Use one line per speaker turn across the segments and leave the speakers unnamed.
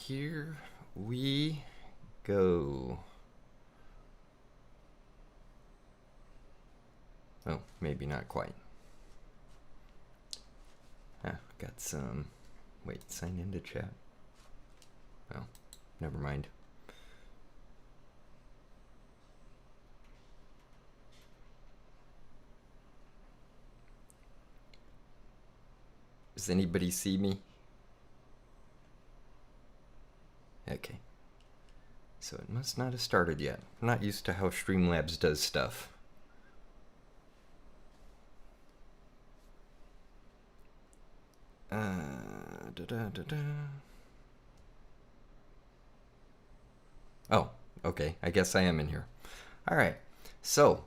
here we go. Oh, maybe not quite. Got some... Wait, sign into chat. Oh, never mind. Does anybody see me? Okay. So it must not have started yet. I'm not used to how Streamlabs does stuff. Oh, okay. I guess I am in here. All right. So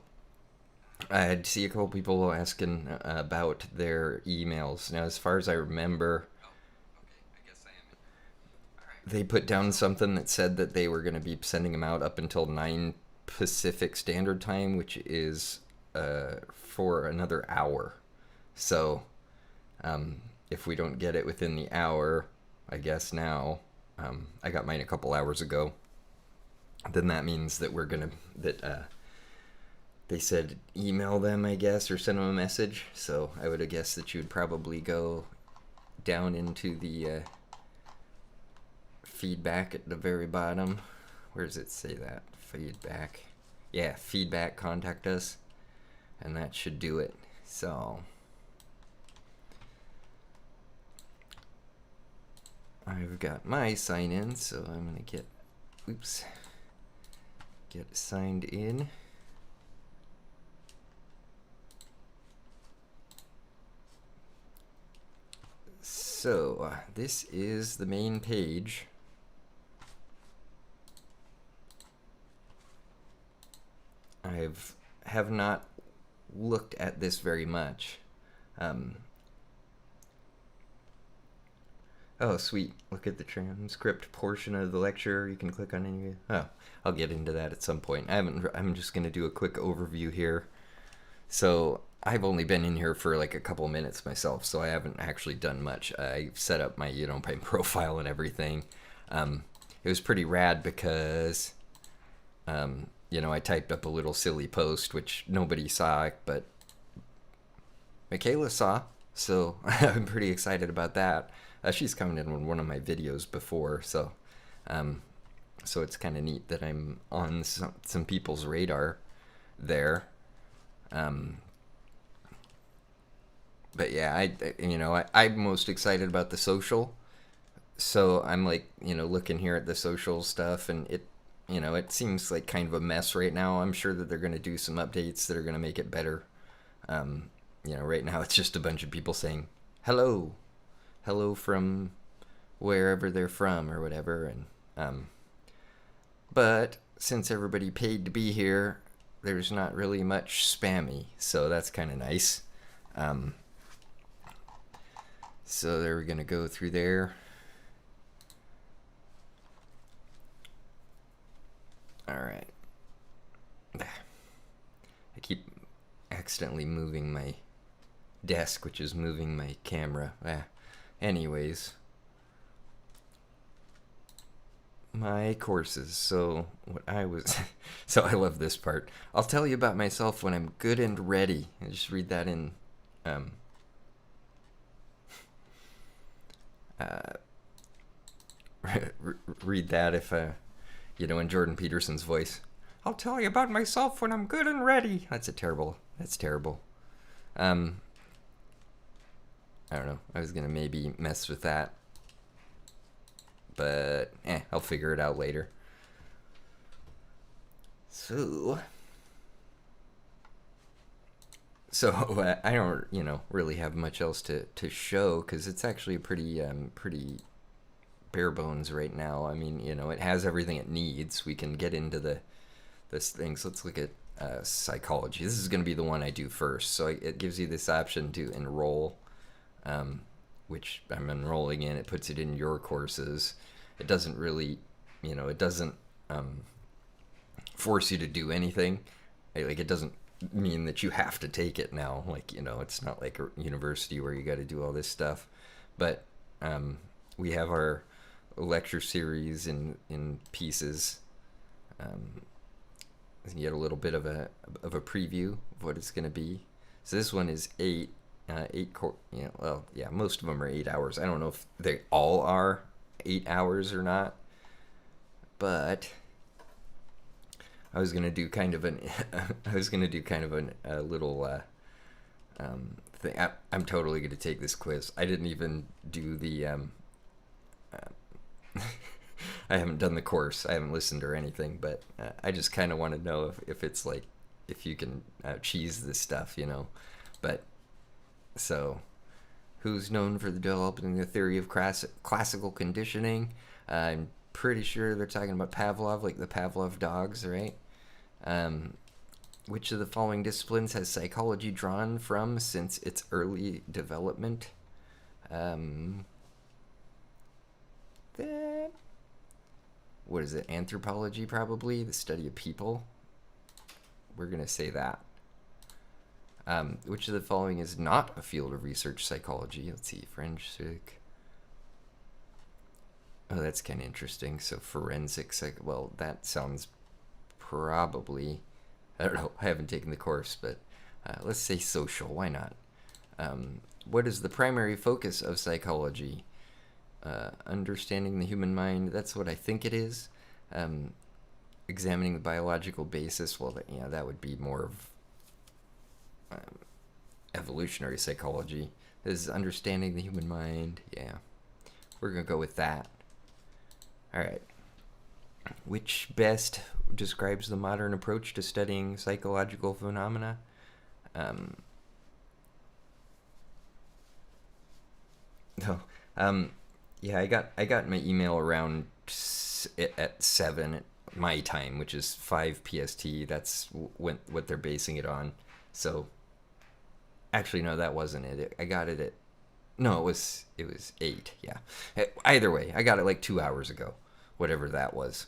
I see a couple people asking about their emails. Now, as far as I remember, they put down something that said that they were going to be sending them out up until 9 Pacific Standard Time, which is for another hour. So if we don't get it within the hour, I guess now, I got mine a couple hours ago, then that means that we're going to, they said email them, I guess, or send them a message. So I would have guessed that you'd probably go down into the feedback at the very bottom. Where does it say that? Feedback. Yeah, feedback, contact us. And that should do it. So I've got my sign in, so I'm going to get signed in. So this is the main page. Have not looked at this very much. Oh, sweet. Look at the transcript portion of the lecture. You can click on any... Oh, I'll get into that at some point. I'm just going to do a quick overview here. So I've only been in here for like a couple minutes myself, so I haven't actually done much. I set up my, my profile and everything. It was pretty rad because, I typed up a little silly post, which nobody saw, but Michaela saw, so I'm pretty excited about that. She's commented on one of my videos before, so it's kind of neat that I'm on some people's radar there. But yeah, I'm most excited about the social. So I'm like, looking here at the social stuff, and it seems like kind of a mess right now. I'm sure that they're going to do some updates that are going to make it better. Right now it's just a bunch of people saying hello from wherever they're from or whatever. And but since everybody paid to be here, there's not really much spammy, so that's kind of nice. So there, we're gonna go through there. All right. I keep accidentally moving my desk, which is moving my camera. Anyways, my courses. So so I love this part. I'll tell you about myself when I'm good and ready. I just read that in read that if in Jordan Peterson's voice. I'll tell you about myself when I'm good and ready. That's terrible. I don't know. I was gonna maybe mess with that, but I'll figure it out later. So I don't, really have much else to show, because it's actually pretty bare bones right now. I mean, it has everything it needs. We can get into this things. Let's look at psychology. This is going to be the one I do first. So it gives you this option to enroll, which I'm enrolling in. It puts it in your courses. It doesn't really, it doesn't force you to do anything. Like, it doesn't mean that you have to take it now. Like, it's not like a university where you got to do all this stuff. But we have our lecture series in pieces. You get a little bit of a preview of what it's going to be. So this one is most of them are 8 hours. I don't know if they all are 8 hours or not, but I was gonna do kind of a little thing. I'm totally gonna take this quiz. I didn't even do the I haven't done the course. I haven't listened or anything, but I just kind of want to know if it's like if you can cheese this stuff, But so, who's known for developing the theory of classical conditioning? I'm pretty sure they're talking about Pavlov, like the Pavlov dogs, right? Which of the following disciplines has psychology drawn from since its early development? What is it? Anthropology, probably, the study of people. We're gonna say that. Which of the following is not a field of research? Psychology. Let's see, forensic. Oh, that's kind of interesting. So forensic well, that sounds probably, I don't know, I haven't taken the course, but let's say social. Why not? What is the primary focus of psychology? Understanding the human mind. That's what I think it is. Examining the biological basis. Well, that would be more of evolutionary psychology. This is understanding the human mind. Yeah, we're gonna go with that. All right. Which best describes the modern approach to studying psychological phenomena? Yeah, I got my email around at 7 my time, which is 5 PST. That's what they're basing it on. So actually, no, that wasn't it. I got it at, no, it was 8. Yeah. Either way, I got it like 2 hours ago, whatever that was.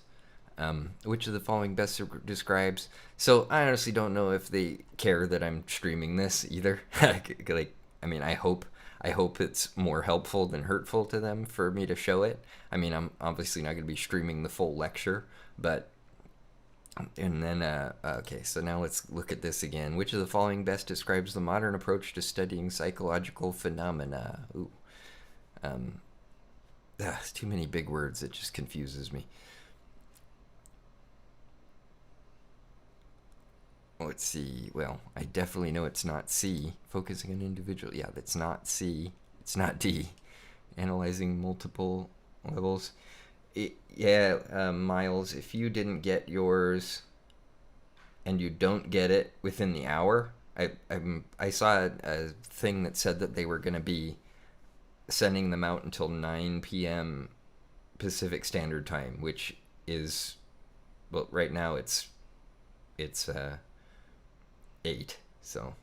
Which of the following best describes? So I honestly don't know if they care that I'm streaming this either. I hope it's more helpful than hurtful to them for me to show it. I mean, I'm obviously not going to be streaming the full lecture, but. And then, okay, so now let's look at this again. Which of the following best describes the modern approach to studying psychological phenomena? Ooh. It's too many big words. It just confuses me. Let's see. Well, I definitely know it's not C. Focusing on individual. Yeah, that's not C. It's not D. Analyzing multiple levels. Miles, if you didn't get yours and you don't get it within the hour, I saw a thing that said that they were going to be sending them out until 9 p.m. Pacific Standard Time, which is, well, right now it's 8, so.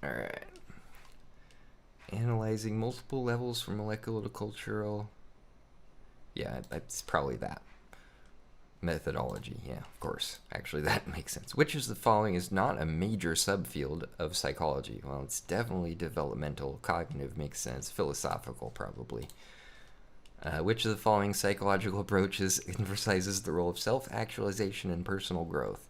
All right. Analyzing multiple levels from molecular to cultural. Yeah, that's probably that. Methodology, yeah, of course. Actually, that makes sense. Which of the following is not a major subfield of psychology? Well, it's definitely developmental. Cognitive makes sense. Philosophical, probably. Which of the following psychological approaches emphasizes the role of self-actualization and personal growth?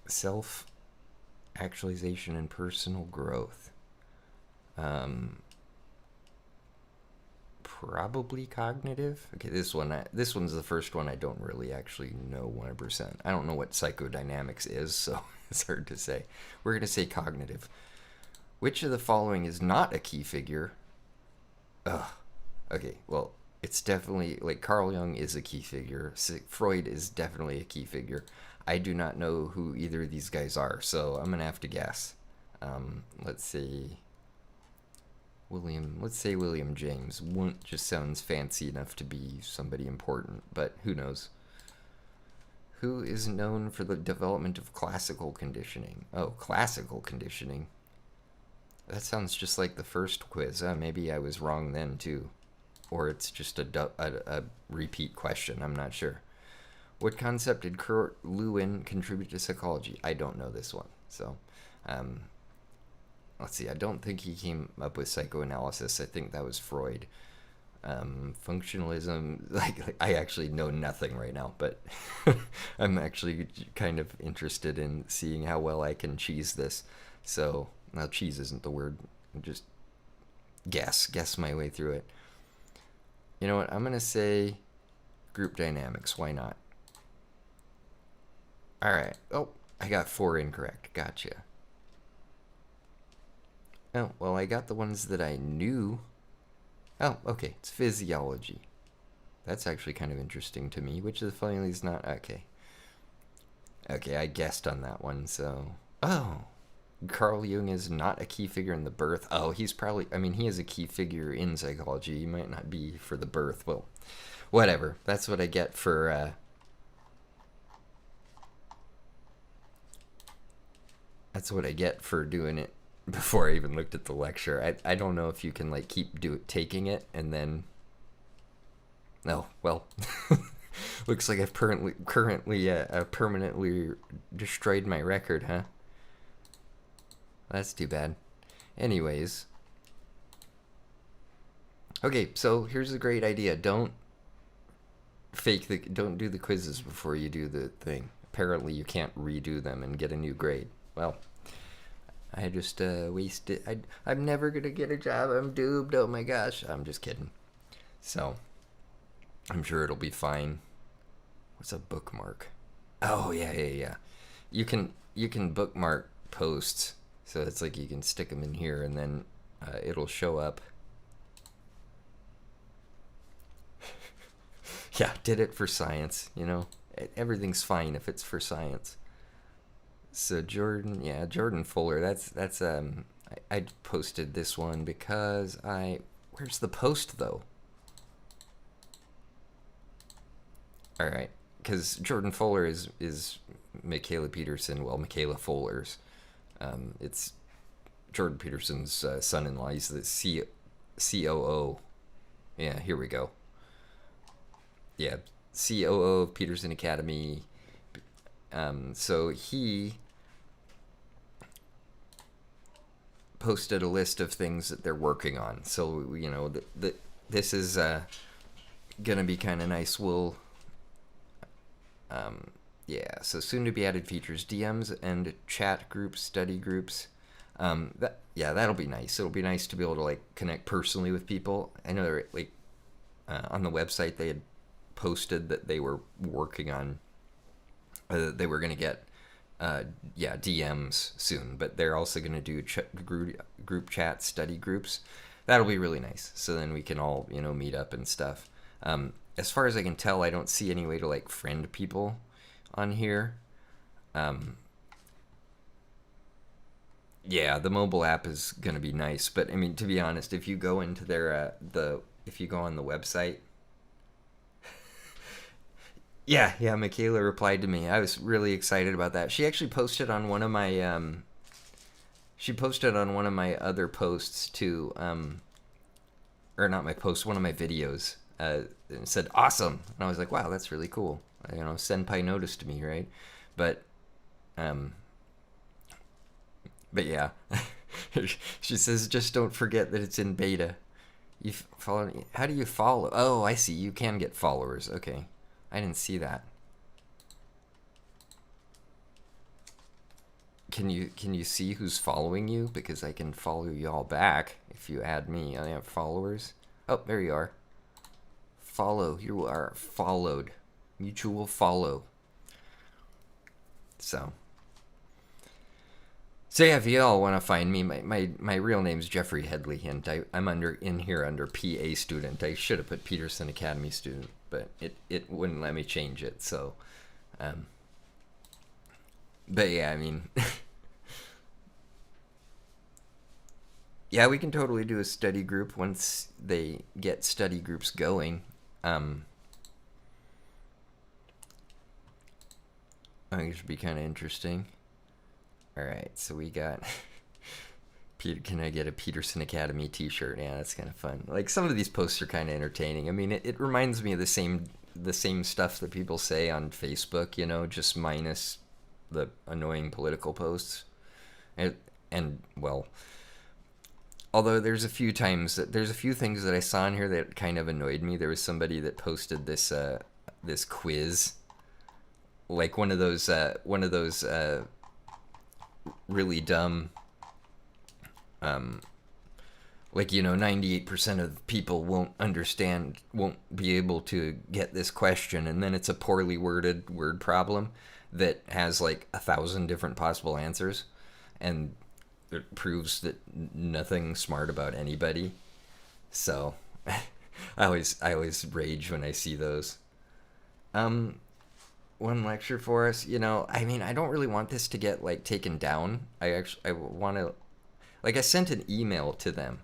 Self-actualization and personal growth. Probably cognitive. Okay, this one's the first one I don't really actually know 100%. I don't know what psychodynamics is, so it's hard to say. We're going to say cognitive. Which of the following is not a key figure? Okay, well, it's definitely, like, Carl Jung is a key figure. Freud is definitely a key figure. I do not know who either of these guys are, so I'm going to have to guess. Let's see. Let's say William James. Wundt just sounds fancy enough to be somebody important, but who knows? Who is known for the development of classical conditioning? Oh, classical conditioning. That sounds just like the first quiz. Maybe I was wrong then, too. Or it's just a repeat question. I'm not sure. What concept did Kurt Lewin contribute to psychology? I don't know this one. So, let's see, I don't think he came up with psychoanalysis. I think that was Freud. Functionalism, like I actually know nothing right now, but I'm actually kind of interested in seeing how well I can cheese this. So, now cheese isn't the word, just guess my way through it. You know what, I'm gonna say group dynamics, why not? Alright, oh, I got 4 incorrect, gotcha. Oh, well, I got the ones that I knew. Oh, okay, it's physiology. That's actually kind of interesting to me, which is finally is not, okay. Okay, I guessed on that one, so... Oh, Carl Jung is not a key figure in the birth. Oh, he's probably, I mean, he is a key figure in psychology. He might not be for the birth. Well, whatever. That's what I get for, that's what I get for doing it before I even looked at the lecture. I don't know if you can, like, keep taking it and then... No, well... Looks like I've permanently destroyed my record, huh? That's too bad. Anyways. Okay, so here's a great idea. Don't do the quizzes before you do the thing. Apparently you can't redo them and get a new grade. Well, I just wasted... I'm never gonna get a job. I'm doomed. Oh my gosh. I'm just kidding. So... I'm sure it'll be fine. What's a bookmark? Oh, yeah. You can bookmark posts. So it's like you can stick them in here and then it'll show up. Yeah, did it for science, you know? Everything's fine if it's for science. So Jordan Fuller, that's I posted this one because where's the post though? All right, because Jordan Fuller is Michaela Peterson. Well, Michaela Fuller's. It's Jordan Peterson's son-in-law. He's the COO. Yeah, here we go. Yeah, COO of Peterson Academy. So he posted a list of things that they're working on. So, you know, this is gonna be kind of nice. We'll... yeah, so soon to be added features, DMs and chat groups, study groups. That'll be nice. It'll be nice to be able to like connect personally with people. I know they're like on the website they had posted that they were working on they were going to get DMs soon, but they're also going to do group chat study groups. That'll be really nice. So then we can all, you know, meet up and stuff. As far as I can tell, I don't see any way to like friend people on here. Yeah, the mobile app is gonna be nice, but I mean, to be honest, if you go into their if you go on the website, yeah, Michaela replied to me. I was really excited about that. She actually posted on one of my other posts too, or not my post, one of my videos. And said awesome, and I was like, wow, that's really cool. You know, senpai noticed me, right? But yeah. She says just don't forget that it's in beta. You follow? How do you follow? Oh, I see, you can get followers. Okay, I didn't see that. Can you see who's following you? Because I can follow y'all back if you add me. I have followers. Oh, there you are. Follow. You are followed. Mutual follow. So yeah, if you all want to find me, my real name's Jeffrey Headley, and I'm in here under PA student. I should have put Peterson Academy student, but it wouldn't let me change it. So, but yeah, I mean, yeah, we can totally do a study group once they get study groups going. I think it should be kind of interesting. All right, so we got can I get a Peterson Academy t-shirt? Yeah, that's kind of fun. Like, some of these posts are kind of entertaining. I mean, it reminds me of the same stuff that people say on Facebook, you know, just minus the annoying political posts. And well, Although there's a few things that I saw in here that kind of annoyed me. There was somebody that posted this quiz, like one of those really dumb, like, 98% of people won't be able to get this question, and then it's a poorly worded word problem that has like 1,000 different possible answers, and it proves that nothing smart about anybody. So I always rage when I see those. One lecture for us, I mean, I don't really want this to get like taken down. I want to, like, I sent an email to them,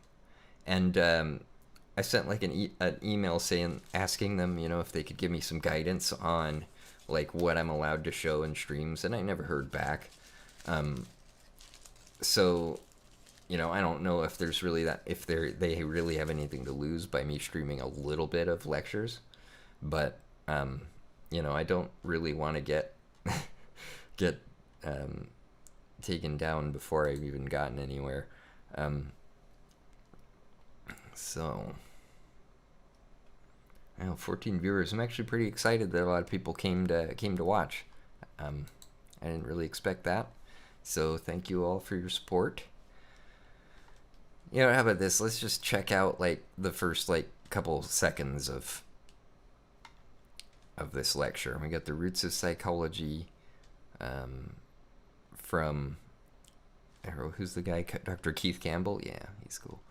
and I sent like an email asking them, if they could give me some guidance on like what I'm allowed to show in streams, and I never heard back. So, I don't know if there's really if they really have anything to lose by me streaming a little bit of lectures, but I don't really want to get taken down before I've even gotten anywhere. So, 14 viewers. I'm actually pretty excited that a lot of people came to watch. I didn't really expect that. So thank you all for your support. How about this? Let's just check out like the first like couple seconds of this lecture. We got the roots of psychology from, who's the guy? Dr. Keith Campbell. Yeah, he's cool.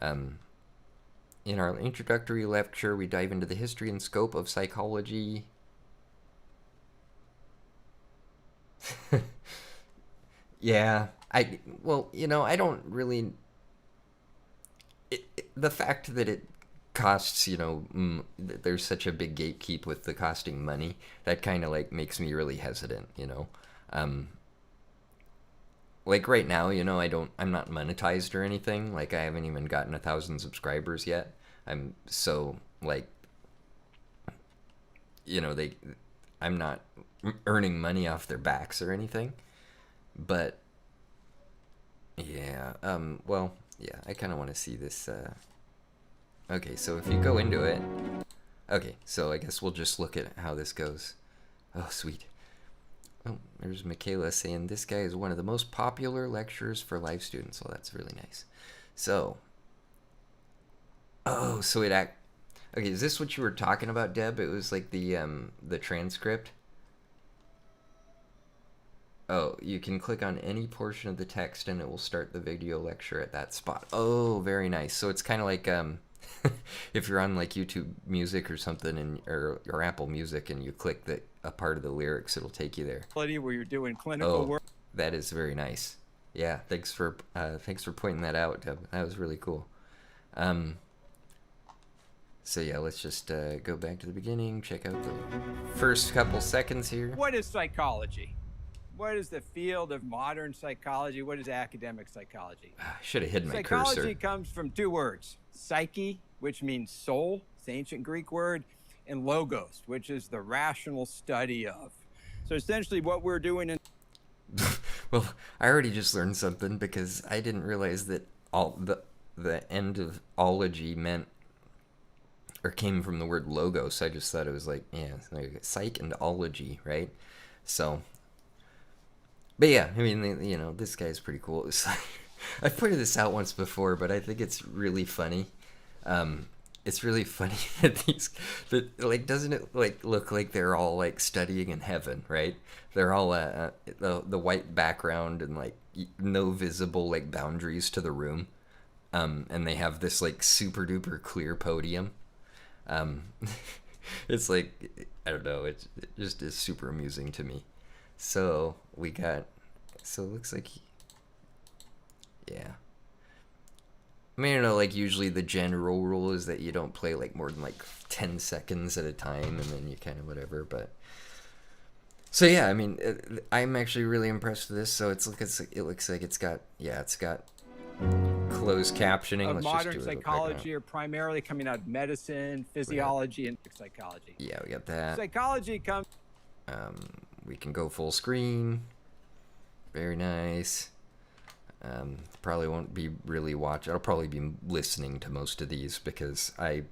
In our introductory lecture, we dive into the history and scope of psychology. Yeah, I don't really. The fact that it costs, there's such a big gatekeep with the costing money, that kind of like makes me really hesitant, like right now, I'm not monetized or anything. Like I haven't even gotten 1,000 subscribers yet. I'm so like, I'm not earning money off their backs or anything. But yeah, well, yeah, I kind of want to see this. Okay, so if you go into it, okay, so I guess we'll just look at how this goes. Oh, sweet. Oh, there's Michaela saying this guy is one of the most popular lecturers for live students. So that's really nice. So, so okay, is this what you were talking about, Deb? It was like the transcript. Oh, you can click on any portion of the text and it will start the video lecture at that spot. Oh, very nice. So it's kind of like if you're on like YouTube Music or something, or Apple Music, and you click a part of the lyrics, it'll take you there.
Where you're doing clinical work.
That is very nice. Yeah, thanks for pointing that out, Deb. That was really cool. So yeah, let's just go back to the beginning. Check out the first couple seconds here.
What is psychology? What is the field of modern psychology? What is academic psychology?
I should have hidden my cursor.
Psychology comes from two words: psyche, which means soul, it's the ancient Greek word, and logos, which is the rational study of. So essentially what we're doing in...
Well, I already just learned something, because I didn't realize that all the end of ology meant, or came from the word logos. I just thought it was like, yeah, like psych and ology, right? So... But yeah, I mean, this guy's pretty cool. It's like, I've pointed this out once before, but I think it's really funny. It's really funny that doesn't it like look like they're all like studying in heaven, right? They're all the white background and like no visible like boundaries to the room, and they have this like super duper clear podium. It's like, I don't know, it just is super amusing to me. So it looks like, yeah. I mean, like usually the general rule is that you don't play like more than like 10 seconds at a time, and then you kind of whatever. But so yeah, I mean, I'm actually really impressed with this. So it looks like it's got closed captioning.
Of modern psychology are primarily coming out of medicine, physiology, and psychology.
Yeah, we got that.
Psychology comes.
We can go full screen. Very nice. Probably won't be really watching. I'll probably be listening to most of these because I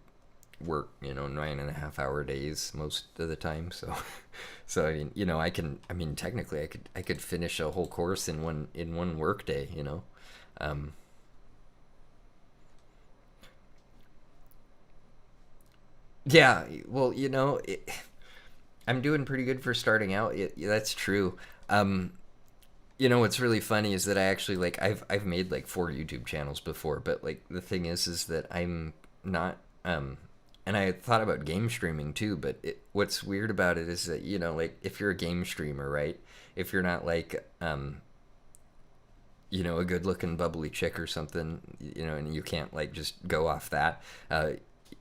work, 9.5 hour days most of the time. So, so I mean, technically, I could finish a whole course in one work day. Um, yeah. Well, I'm doing pretty good for starting out. That's true. Um, what's really funny is that I actually like I've made like 4 YouTube channels before, but like the thing is that I'm not and I thought about game streaming too, but what's weird about it is that like if you're a game streamer, right? If you're not like a good-looking bubbly chick or something, and you can't like just go off that,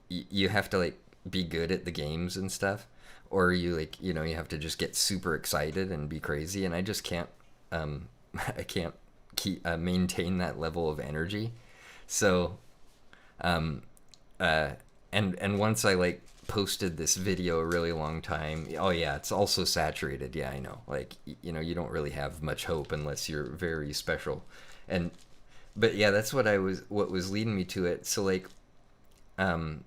you have to like be good at the games and stuff, or you like you have to just get super excited and be crazy, and I just can't I can't keep maintain that level of energy. So um, uh, and once I like posted this video a really long time. Oh yeah, it's also saturated. Yeah, I know. Like you don't really have much hope unless you're very special. And but yeah, that's what was leading me to it. So like um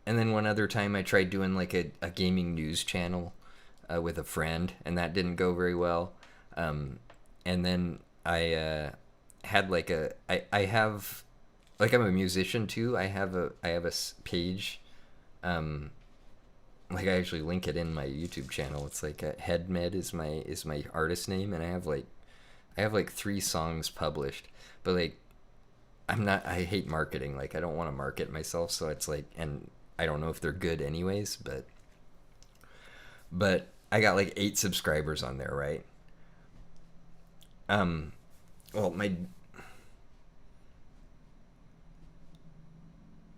and then one other time I tried doing like a gaming news channel with a friend, and that didn't go very well. And then I had like I have like I'm a musician too. I have a page. Um, like I actually link it in my YouTube channel. It's like Headmed is my artist name, and I have like 3 songs published. But like I hate marketing. Like I don't want to market myself, so it's like, and I don't know if they're good anyways. But I got like 8 subscribers on there, right? Um, well my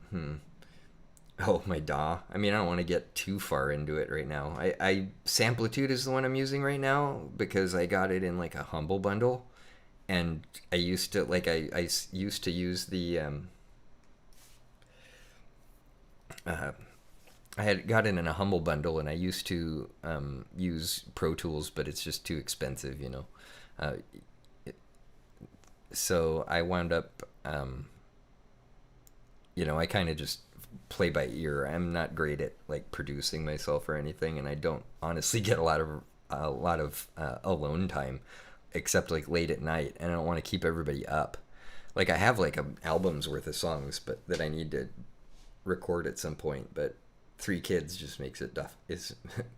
hmm. Oh, my DAW. I mean, I don't want to get too far into it right now. Samplitude is the one I'm using right now because I got it in like a humble bundle, and I used to like used to use the uh, I had got it in a humble bundle, and I used to use Pro Tools, but it's just too expensive. Uh, so I wound up I kind of just play by ear. I'm not great at like producing myself or anything, and I don't honestly get a lot of alone time, except like late at night, and I don't want to keep everybody up. Like I have like an album's worth of songs, but that I need to record at some point. But 3 kids just makes it tough. Is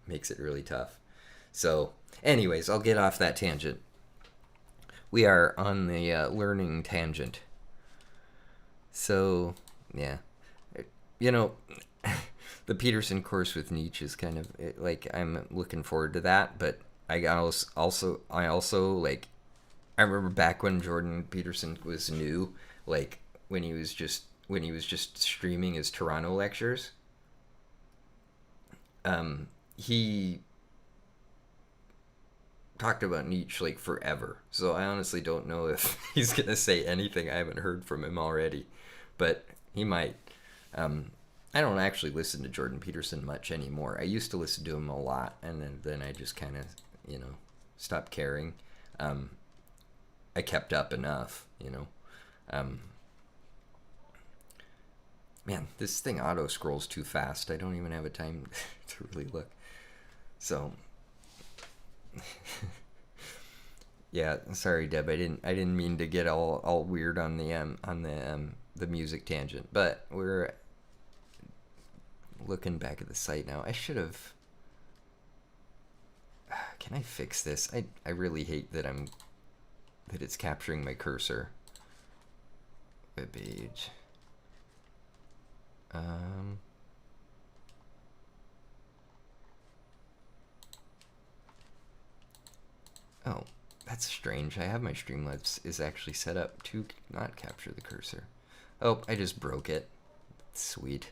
makes it really tough. So, anyways, I'll get off that tangent. We are on the learning tangent. So, yeah. You know, the Peterson course with Nietzsche is kind of like I'm looking forward to that, but I also like I remember back when Jordan Peterson was new, like when he was just streaming his Toronto lectures. He talked about Nietzsche like forever. So I honestly don't know if he's gonna say anything I haven't heard from him already, but he might. Um, I don't actually listen to Jordan Peterson much anymore. I used to listen to him a lot, and then I just kind of, stopped caring. Um, I kept up enough. Um, man, this thing auto scrolls too fast. I don't even have a time to really look. So, yeah, sorry, Deb. I didn't mean to get all weird on the music tangent, but we're looking back at the site now. I should have. Can I fix this? I really hate that it's capturing my cursor. Web page. Oh, that's strange. I have my Streamlabs is actually set up to not capture the cursor. Oh, I just broke it. Sweet.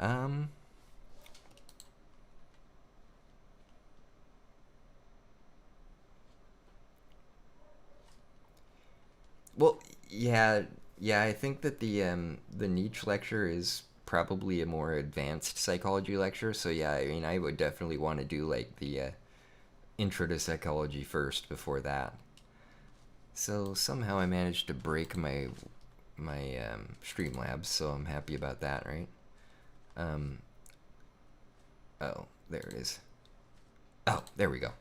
Um. Well, yeah, yeah. I think that the Nietzsche lecture is probably a more advanced psychology lecture. So yeah, I mean, I would definitely want to do like the intro to psychology first before that. So somehow I managed to break my Streamlabs, so I'm happy about that, right? Um, oh, there it is. Oh, there we go.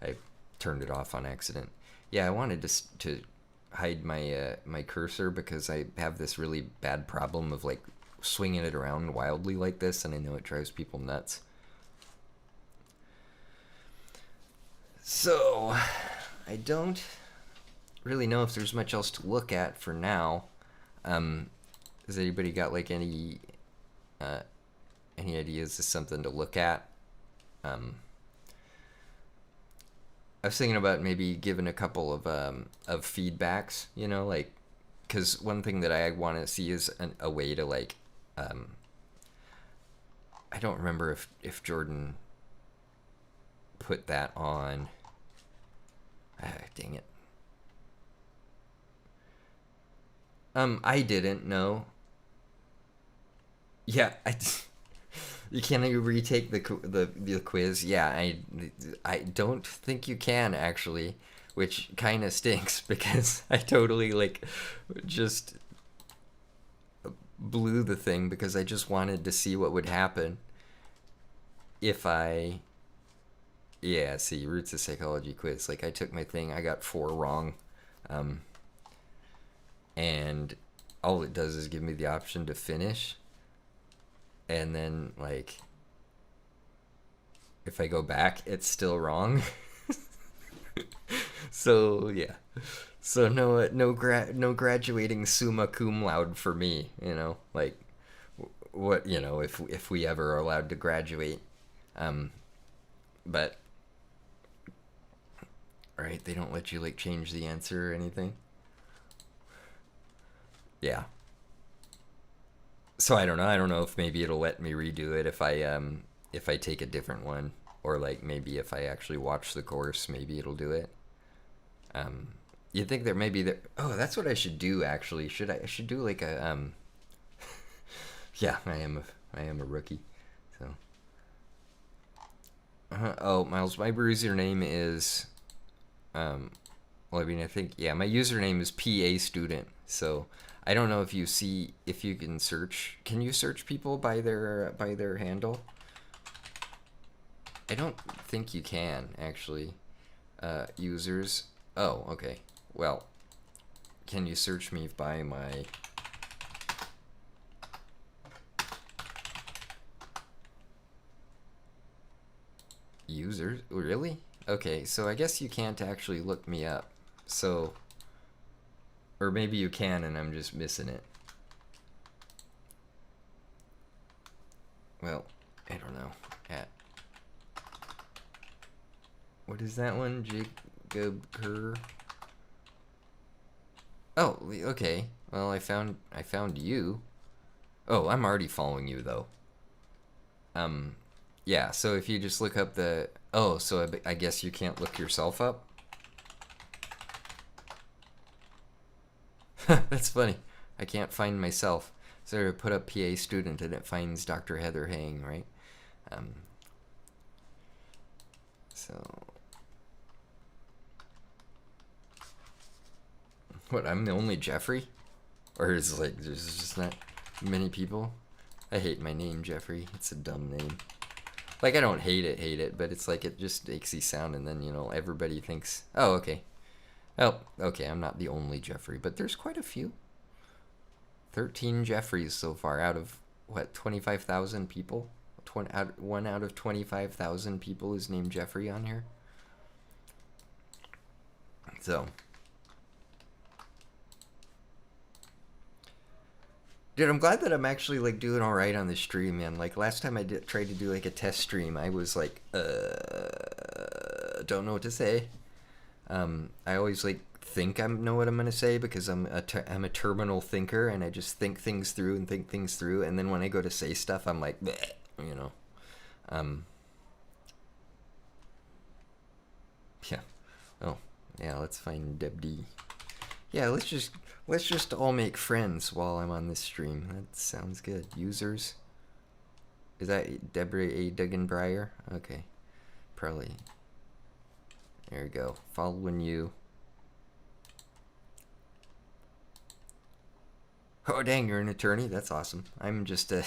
I turned it off on accident. Yeah, I wanted to hide my my cursor because I have this really bad problem of like swinging it around wildly like this, and I know it drives people nuts. So, I don't really know if there's much else to look at for now. Um, has anybody got like uh, any ideas of something to look at? I was thinking about maybe giving a couple of feedbacks. You know, like because one thing that I want to see is a way to like I don't remember if Jordan put that on. Ah, dang it. I didn't know. Yeah, you can't even retake the quiz. Yeah, I don't think you can actually, which kind of stinks because I totally like just blew the thing because I just wanted to see what would happen if I. Yeah, see, Roots of Psychology quiz. Like I took my thing, I got 4 wrong, um, and all it does is give me the option to finish, and then like if I go back, it's still wrong. So yeah, so no graduating summa cum laude for me. You know, like what if we ever are allowed to graduate, um, but right, they don't let you like change the answer or anything. Yeah. So I don't know. I don't know if maybe it'll let me redo it if I take a different one, or like maybe if I actually watch the course, maybe it'll do it. Um, you think there maybe there? Oh, that's what I should do. Actually, I should do like a Yeah, I am a rookie. So. Oh, Miles, my username is well, I mean, I think yeah, my username is PA student. So I don't know if you can search. Can you search people by their handle? I don't think you can actually. Users. Oh, okay. Well, can you search me by my users? Really? Okay, so I guess you can't actually look me up. So, or maybe you can and I'm just missing it. Well, I don't know. At what is that one? Jacob Kerr. Oh, okay. Well, I found you. Oh, I'm already following you though. Yeah. So if you just look up the so I guess you can't look yourself up. That's funny. I can't find myself. So I put up PA student and it finds Dr. Heather Hang, right? Um, so what? I'm the only Jeffrey, or is like there's just not many people? I hate my name, Jeffrey. It's a dumb name. Like I don't hate it, but it's like it just makes you sound, and then everybody thinks, oh okay, oh okay, I'm not the only Jeffrey, but there's quite a few. 13 Jeffreys so far out of what 25,000 people. One out of 25,000 people is named Jeffrey on here. So, dude, I'm glad that I'm actually like doing all right on the stream, man. Like last time tried to do like a test stream, I was like, don't know what to say. I always like think I know what I'm gonna say because I'm a terminal thinker and I just think things through and think things through, and then when I go to say stuff, I'm like, bleh, you know. Yeah. Oh, yeah. Let's find Deb D. Yeah, let's just all make friends while I'm on this stream. That sounds good. Users. Is that Deborah A. Duggan-Breyer? Okay. Probably. There you go. Following you. Oh, dang, you're an attorney? That's awesome. I'm just a.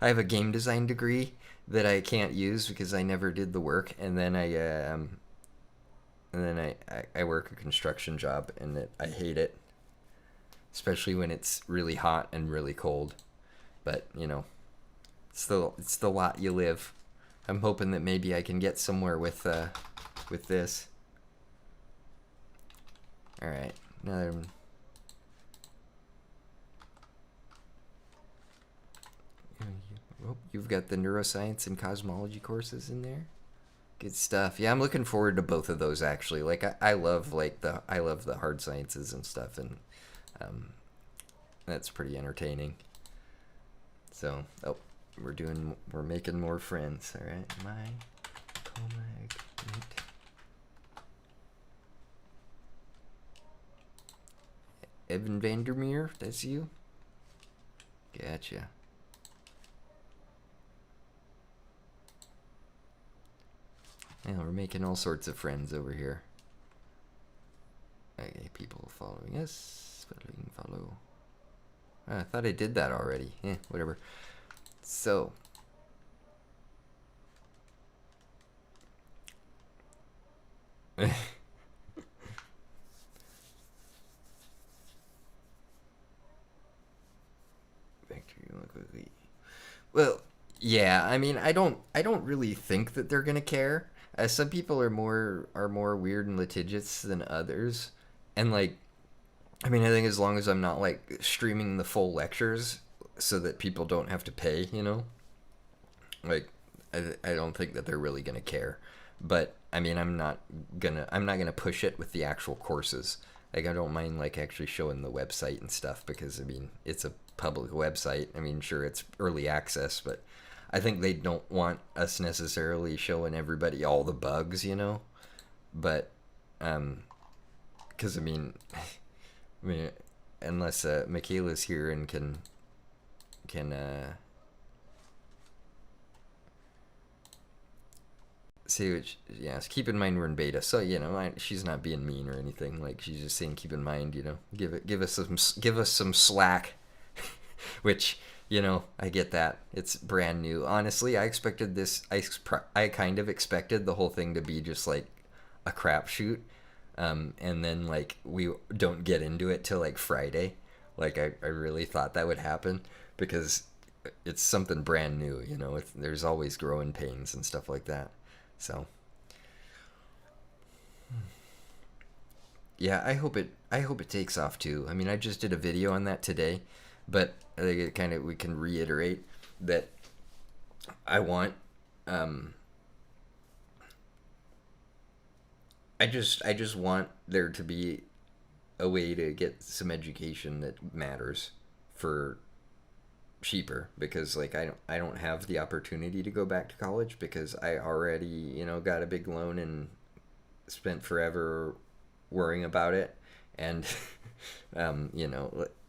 I have a game design degree that I can't use because I never did the work, and then I work a construction job, and I hate it, especially when it's really hot and really cold. But it's the lot you live. I'm hoping that maybe I can get somewhere with this. All right, now you've got the neuroscience and cosmology courses in there. Good stuff. Yeah, I'm looking forward to both of those actually. Like I love I love the hard sciences and stuff, and um, that's pretty entertaining. So, we're making more friends. All right, my Comagnet. Evan Vandermeer, that's you. Gotcha. Yeah, we're making all sorts of friends over here. Okay, people following us. Follow. I thought I did that already. Whatever. So. Well, yeah. I mean, I don't really think that they're gonna care. Some people are more weird and litigious than others, and like, I mean, I think as long as I'm not like streaming the full lectures, so that people don't have to pay, like, I don't think that they're really gonna care. But I mean, I'm not gonna push it with the actual courses. Like, I don't mind like actually showing the website and stuff because I mean it's a public website. I mean, sure, it's early access, but I think they don't want us necessarily showing everybody all the bugs. But because I mean, unless Michaela's here and can say which, yeah, keep in mind we're in beta, so she's not being mean or anything. Like, she's just saying keep in mind, give us some slack. Which, I get that it's brand new. Honestly, I expected this. I kind of expected the whole thing to be just like a crapshoot, and then like we don't get into it till like Friday. Like, I really thought that would happen because it's something brand new. There's always growing pains and stuff like that. So yeah, I hope it takes off too. I mean, I just did a video on that today, but I think we can reiterate that I want. I just want there to be a way to get some education that matters for cheaper, because like I don't have the opportunity to go back to college because I already got a big loan and spent forever worrying about it. And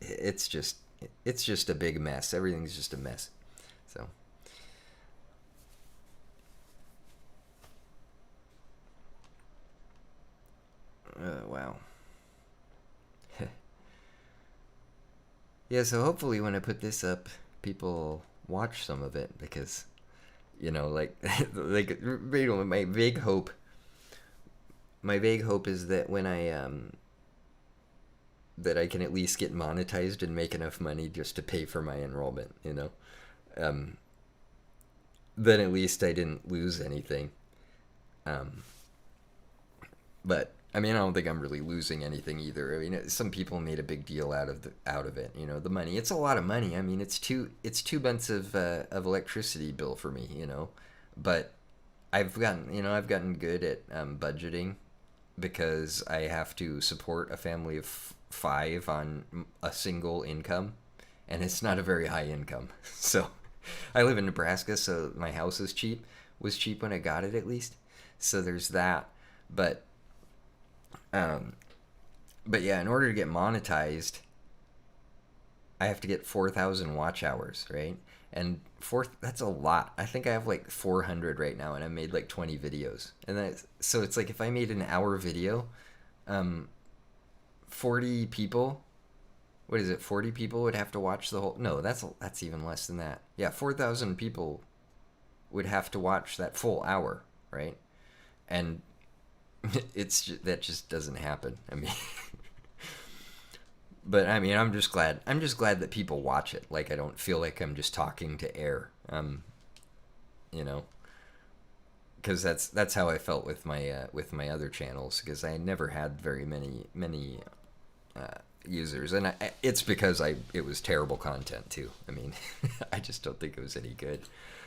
it's just a big mess. Everything's just a mess. So wow. Yeah, so hopefully when I put this up, people watch some of it because like like my vague hope is that when I can at least get monetized and make enough money just to pay for my enrollment. Um, then at least I didn't lose anything. Um, but I mean, I don't think I'm really losing anything either. I mean, some people made a big deal out of it. The money. It's a lot of money. I mean, it's 2 months of electricity bill for me. But I've gotten good at budgeting because I have to support a family of five on a single income, and it's not a very high income. So I live in Nebraska, so my house is cheap. Was cheap when I got it, at least. So there's that. But um, but yeah, in order to get monetized, I have to get 4,000 watch hours, right? And that's a lot. I think I have like 400 right now, and I made like 20 videos. So it's like if I made an hour video, um, 40 people what is it? 40 people would have to watch the whole. No, that's even less than that. Yeah, 4,000 people would have to watch that full hour, right? And that just doesn't happen. I mean, but I mean, I'm just glad. I'm just glad that people watch it. Like I don't feel like I'm just talking to air. You know, because that's how I felt with my other channels, because I never had very many users, and it's because it was terrible content too. I mean, I just don't think it was any good.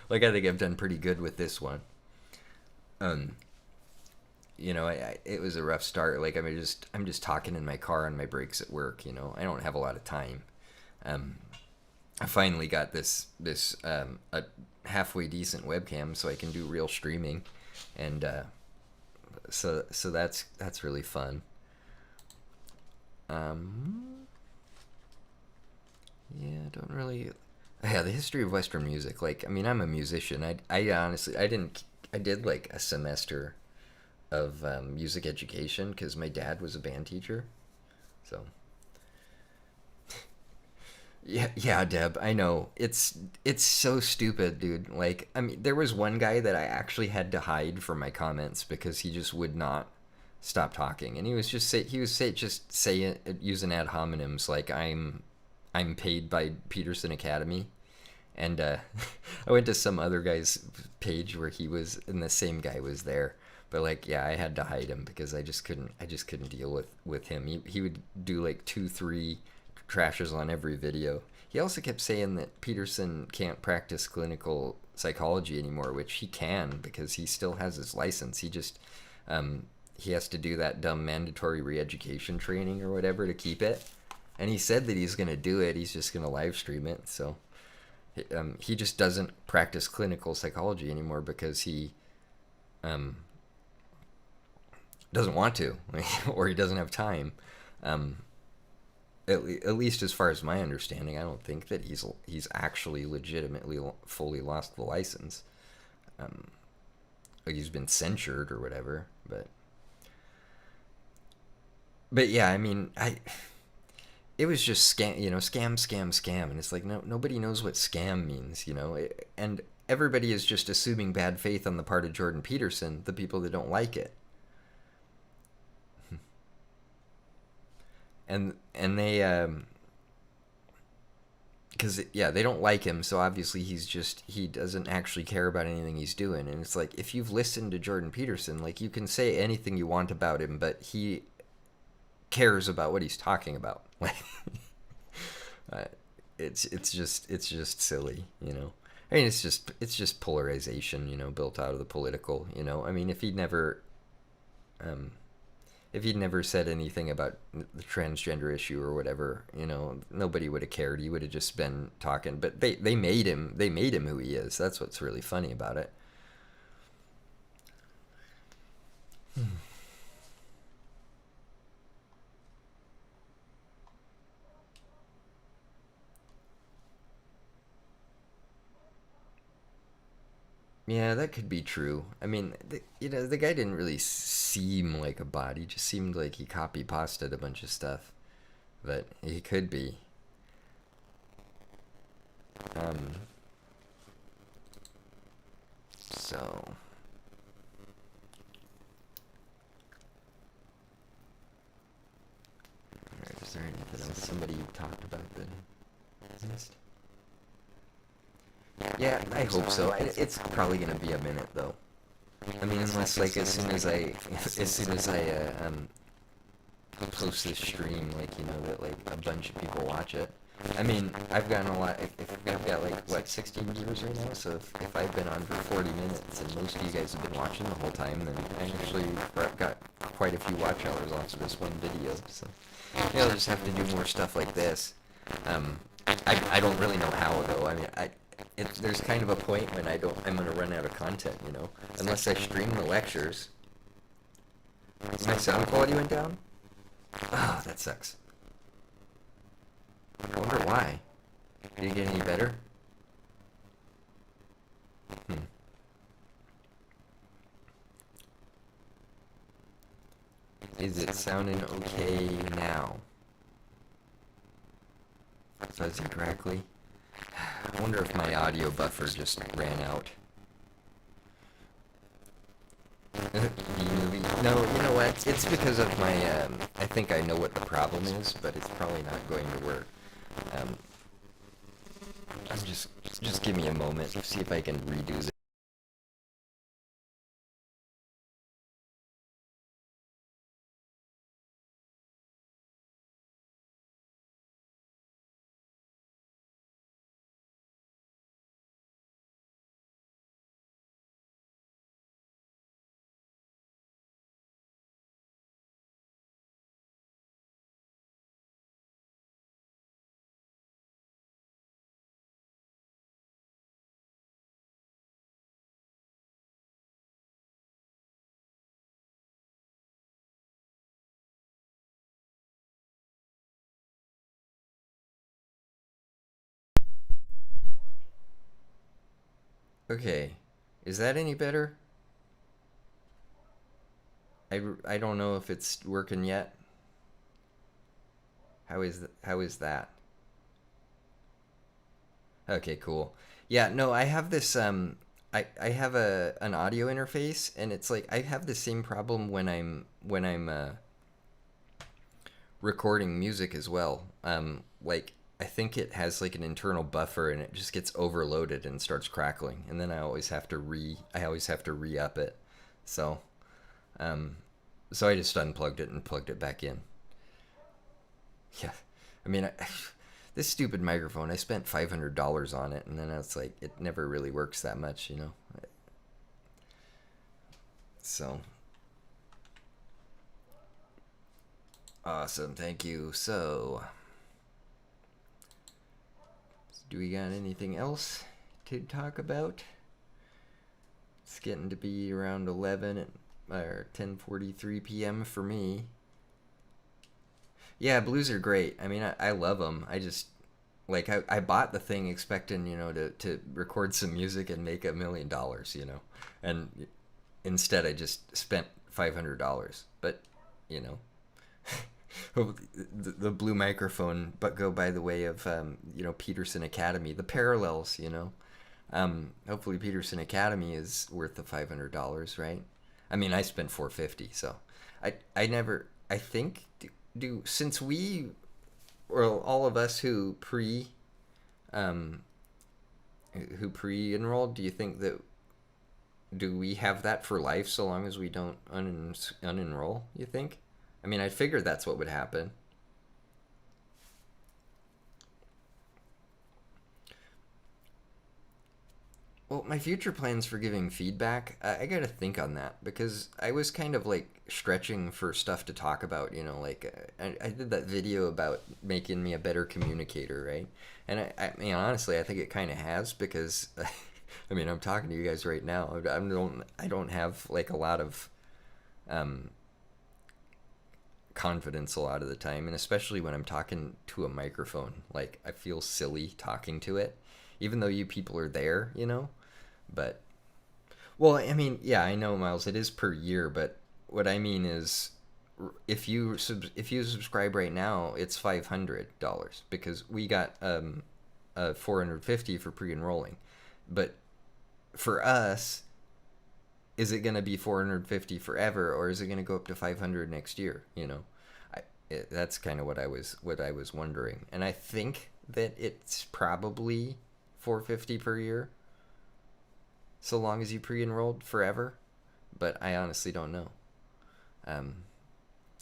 Like I think I've done pretty good with this one. You know, it was a rough start. Like I'm just talking in my car on my breaks at work. You know, I don't have a lot of time. I finally got this a halfway decent webcam, so I can do real streaming, and so that's really fun. Yeah, I don't really. Yeah, the history of Western music. Like, I mean, I'm a musician. I honestly, I did like a semester of music education because my dad was a band teacher. So, yeah, Deb, I know. It's so stupid, dude. Like, I mean, there was one guy that I actually had to hide from my comments because he just would not stop talking, and just saying using ad hominems like I'm paid by Peterson Academy, and I went to some other guy's page where he was, and the same guy was there. But like, yeah, I had to hide him because I just couldn't deal with him. He would do like 2-3 trashes on every video. He also kept saying that Peterson can't practice clinical psychology anymore, which he can because he still has his license. He has to do that dumb mandatory re-education training or whatever to keep it. And he said that he's going to do it. He's just going to live stream it. So he just doesn't practice clinical psychology anymore because he doesn't want to, or he doesn't have time. At least as far as my understanding, I don't think that he's actually legitimately fully lost the license. Like he's been censured or whatever, but yeah, I mean, it was just scam, scam, and it's like nobody knows what scam means, and everybody is just assuming bad faith on the part of Jordan Peterson, the people that don't like it. And they because yeah, they don't like him, so obviously he doesn't actually care about anything he's doing. And it's like, if you've listened to Jordan Peterson, like, you can say anything you want about him, but he cares about what he's talking about. Like it's just silly. I mean, it's just polarization, built out of the political. I mean, if he'd never said anything about the transgender issue or whatever, nobody would have cared. He would have just been talking. But they made him who he is. That's what's really funny about it. Yeah, that could be true. I mean, the guy didn't really seem like a bot. He just seemed like he copy pasted a bunch of stuff. But he could be. So. Alright, is there anything else somebody talked about that I missed? Yeah, I hope so. It's probably gonna be a minute though. I mean, unless like as soon as I post this stream, like, that like a bunch of people watch it. I mean, I've gotten a lot. I've got like what 16 viewers right now. So if I've been on for 40 minutes and most of you guys have been watching the whole time, then I actually got quite a few watch hours off of this one video. So I'll just have to do more stuff like this. I don't really know how though. I mean, there's kind of a point when I'm gonna run out of content, unless I stream the lectures. My sound quality went down? Oh, that sucks. I wonder why. Did it get any better? Is it sounding okay now? fuzzy, crackly. I wonder if my audio buffer just ran out. B-movie. No, you know what? It's because of my, I think I know what the problem is, but it's probably not going to work. Um, I'm just give me a moment, see if I can redo this. Okay, is that any better? I don't know if it's working yet. How is that? Okay, cool. Yeah, no, I have this I have an audio interface, and it's like I have the same problem when I'm recording music as well. Like I think it has like an internal buffer, and it just gets overloaded and starts crackling, and then I always have to re-up it. So, um so I just unplugged it and plugged it back in. Yeah. I mean, this stupid microphone, I spent $500 on it, and then it's like it never really works that much, you know. So awesome, thank you. So, do we got anything else to talk about? It's getting to be around 11 or 10:43 p.m. for me. Yeah, blues are great. I mean, I love them. I just like I bought the thing expecting, you know, to record some music and make $1 million, you know, and instead I just spent $500. But you know, the blue microphone, but go by the way of you know, Peterson Academy, the parallels, you know. Hopefully Peterson Academy is worth the $500, right? I mean, I spent 450, so I never I think do since we or all of us um who pre-enrolled, do you think that do we have that for life so long as we don't unenroll, you think? I mean, I figured that's what would happen. Well, my future plans for giving feedback, I gotta think on that because I was kind of like stretching for stuff to talk about, you know, like I did that video about making me a better communicator, right? And I mean, honestly, I think it kind of has because, I mean, I'm talking to you guys right now. I don't have like a lot of um, confidence a lot of the time, and especially when I'm talking to a microphone, like I feel silly talking to it, even though you people are there, you know. But well, I mean, yeah, I know, Miles. It is per year, but what I mean is, if you subscribe right now, it's $500 because we got 450 for pre-enrolling. But for us, is it going to be 450 forever, or is it going to go up to 500 next year? You know, that's kind of what I was wondering, and I think that it's probably 450 per year so long as you pre-enrolled forever, but I honestly don't know. Um,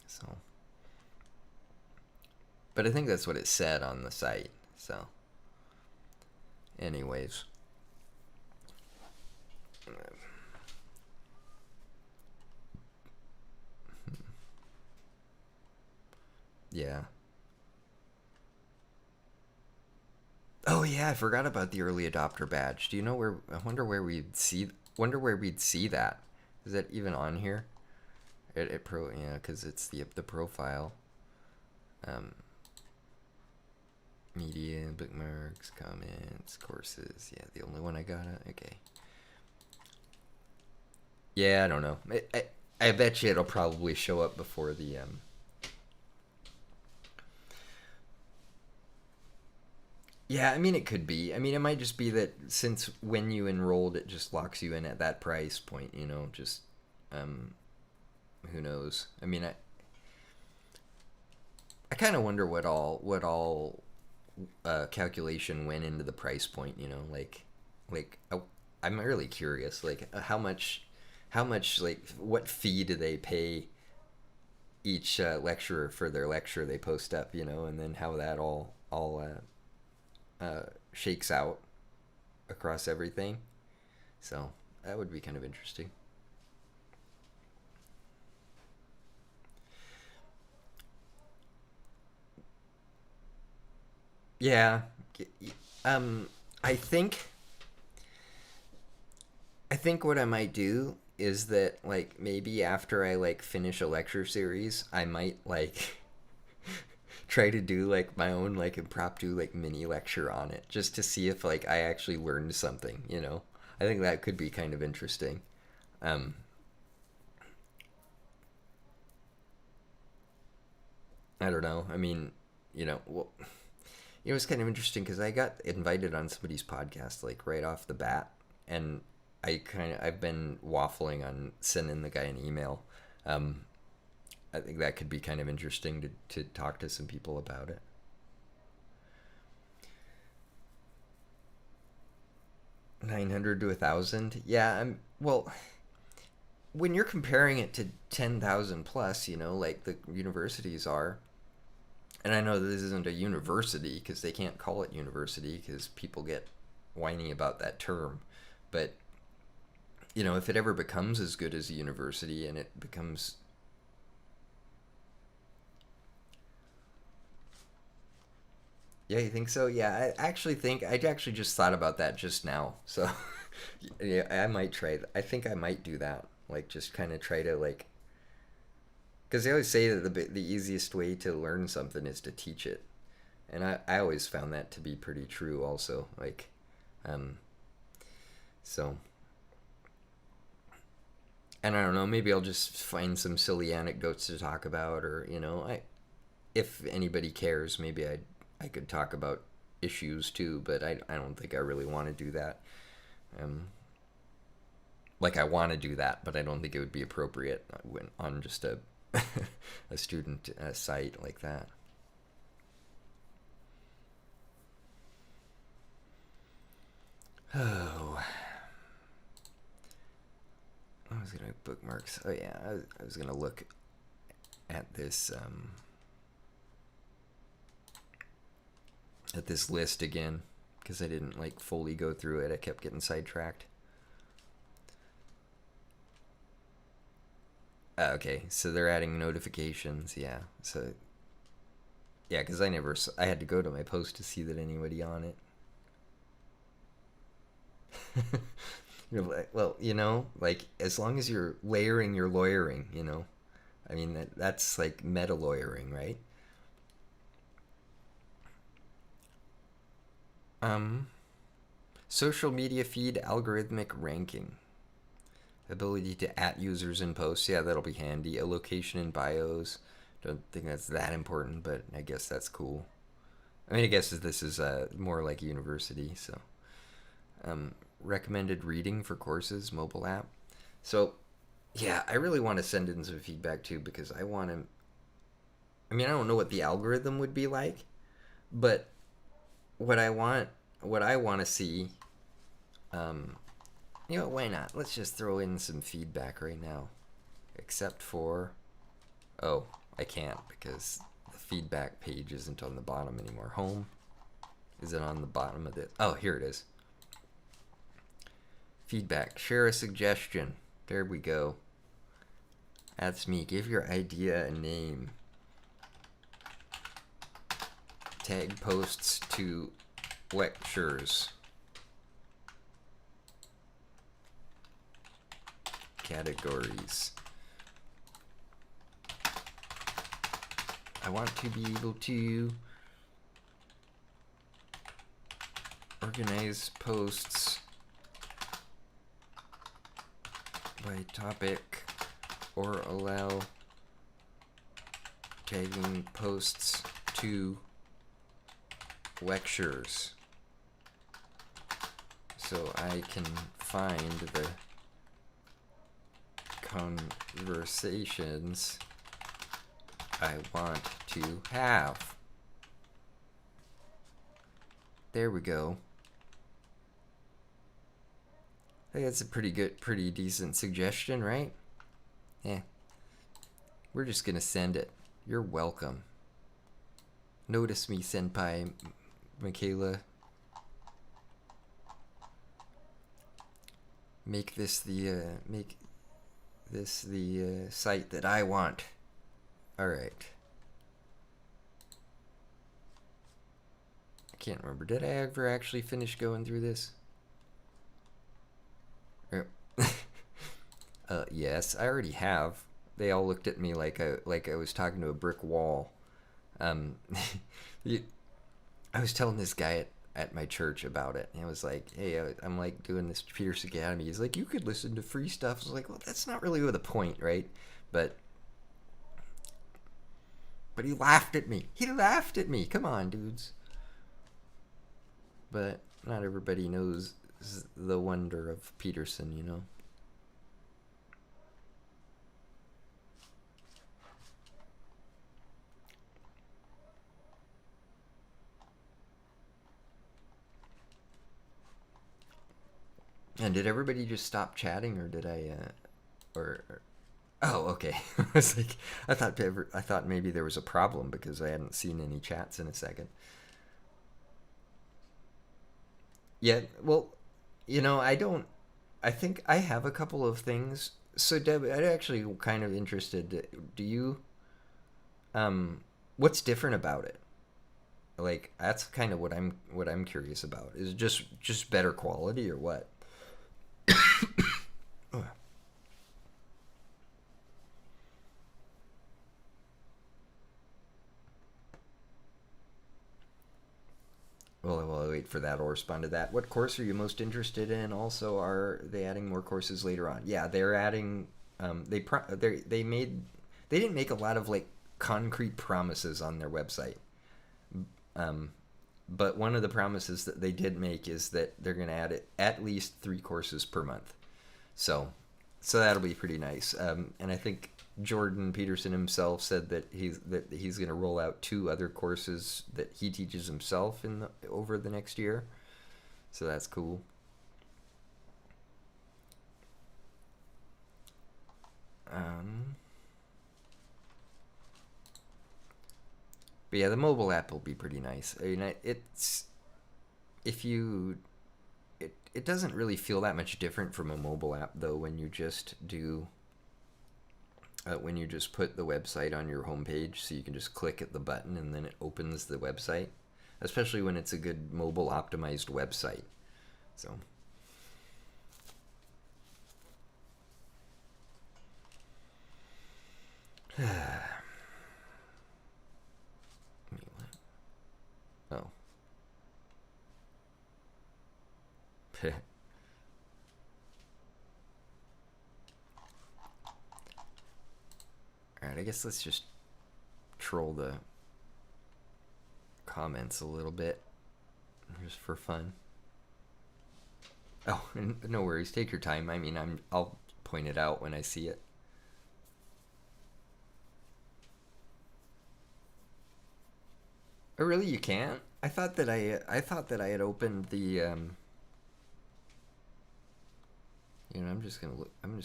so, but I think that's what it said on the site. So, anyways, yeah. Oh yeah, I forgot about the early adopter badge. Do you know where? I wonder where we'd see. Wonder where we'd see that. Is that even on here? Yeah, because it's the profile. Um, media, bookmarks, comments, courses. Yeah, the only one I got. Okay. Yeah, I don't know. I bet you it'll probably show up before the Yeah, I mean, it could be. I mean, it might just be that since when you enrolled, it just locks you in at that price point, you know, just, um, who knows? I mean, I kind of wonder what all calculation went into the price point, you know, I'm really curious, like, how much, like, what fee do they pay each lecturer for their lecture they post up, you know, and then how that all shakes out across everything. So that would be kind of interesting. Yeah. Um, I think I think what I might do is that, like, maybe after I like finish a lecture series, I might like try to do like my own like impromptu like mini lecture on it just to see if like I actually learned something, you know. I think that could be kind of interesting. Um I don't know. I mean, you know, well, it was kind of interesting because I got invited on somebody's podcast like right off the bat, and I've been waffling on sending the guy an email. Um, I think that could be kind of interesting to talk to some people about it. 900 to 1,000, yeah. Well, when you're comparing it to 10,000 plus, you know, like the universities are, and I know this isn't a university because they can't call it university because people get whiny about that term, but you know, if it ever becomes as good as a university and it becomes, yeah, you think so? Yeah, I actually just thought about that just now. So, yeah, I might try. I think I might do that. Like, just kind of try to like, because they always say that the easiest way to learn something is to teach it, and I always found that to be pretty true. Also, like, um, so, and I don't know. Maybe I'll just find some silly anecdotes to talk about, or you know, if anybody cares, maybe I could talk about issues too, but I don't think I really want to do that. Um, like I want to do that, but I don't think it would be appropriate when on just a a student site like that. Oh, I was gonna bookmarks. Oh yeah, I was gonna look at this list again because I didn't like fully go through it. I kept getting sidetracked. Okay, so they're adding notifications. Yeah, so yeah, because I had to go to my post to see that anybody on it. Well, you know, like as long as you're layering your lawyering, you know, I mean that's like meta lawyering, right? Um, Social media feed algorithmic ranking, ability to at users in posts. Yeah, that'll be handy. A location in bios. Don't think that's that important, but I guess that's cool. I mean, I guess this is more like university. So, recommended reading for courses, mobile app. So, yeah, I really want to send in some feedback too because I want to. I mean, I don't know what the algorithm would be like, but what I want, what I want to see, um, you know, why not? Let's just throw in some feedback right now. Except for, oh, I can't because the feedback page isn't on the bottom anymore. Home, is it on the bottom of it? Oh, here it is. Feedback. Share a suggestion. There we go. That's me. Give your idea a name. Tag posts to lectures. Categories. I want to be able to organize posts by topic or allow tagging posts to lectures. so I can find the conversations I want to have. There we go. I think that's a pretty decent suggestion, right? Yeah. We're just gonna send it. You're welcome. Notice me, Senpai Michaela. Make this the site that I want. All right. I can't remember. Did I ever actually finish going through this? Yes, I already have. They all looked at me like I was talking to a brick wall. I was telling this guy at my church about it, and I was like, "Hey, I'm like doing this Peterson Academy." He's like, "You could listen to free stuff." I was like, "Well, that's not really the point, right?" But he laughed at me. He laughed at me. Come on, dudes. But not everybody knows the wonder of Peterson, you know. And did everybody just stop chatting, or did I, or oh, okay. I was like, I thought maybe there was a problem because I hadn't seen any chats in a second. Yeah, well, you know, I think I have a couple of things. So Deb, I'm actually kind of interested. Do you, um, what's different about it? Like that's kind of what I'm curious about. Is it just better quality or what? Well, while I wait for that, I'll respond to that. What course are you most interested in? Also, are they adding more courses later on? Yeah, they're adding. They didn't make a lot of like concrete promises on their website. Um, but one of the promises that they did make is that they're going to add at least 3 courses per month. So, that'll be pretty nice. And I think Jordan Peterson himself said that he's going to roll out 2 other courses that he teaches himself over the next year. So that's cool. But yeah, the mobile app will be pretty nice. I mean, it's if you it doesn't really feel that much different from a mobile app though when you just put the website on your homepage, so you can just click at the button and then it opens the website, especially when it's a good mobile optimized website. So oh. Alright, I guess let's just troll the comments a little bit, just for fun. Oh, no worries. Take your time. I mean, I'll point it out when I see it. Oh, really? You can't? I thought that I had opened the I'm just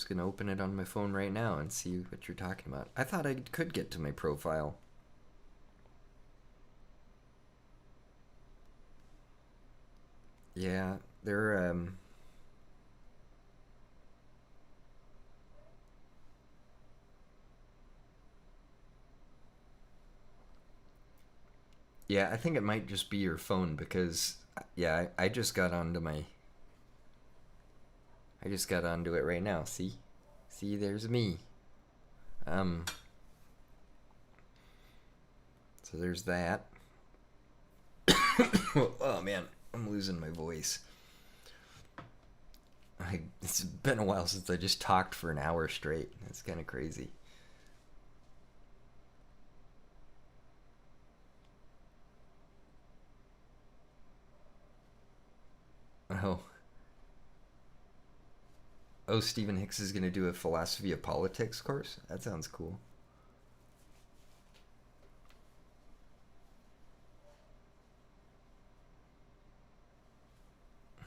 gonna open it on my phone right now and see what you're talking about. I thought I could get to my profile. Yeah, they're yeah, I think it might just be your phone because yeah, I just got onto it right now. See, there's me. Um, so there's that. Oh man, I'm losing my voice. It's been a while since I just talked for an hour straight. It's kind of crazy. Oh, Oh, Stephen Hicks is going to do a philosophy of politics course? That sounds cool.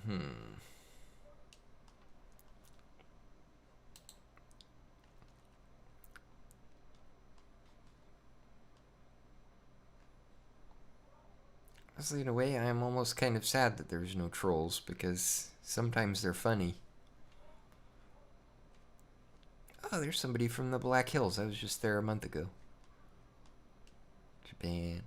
Hmm. Honestly, in a way, I'm almost kind of sad that there's no trolls because sometimes they're funny. Oh, there's somebody from the Black Hills. I was just there a month ago. Japan.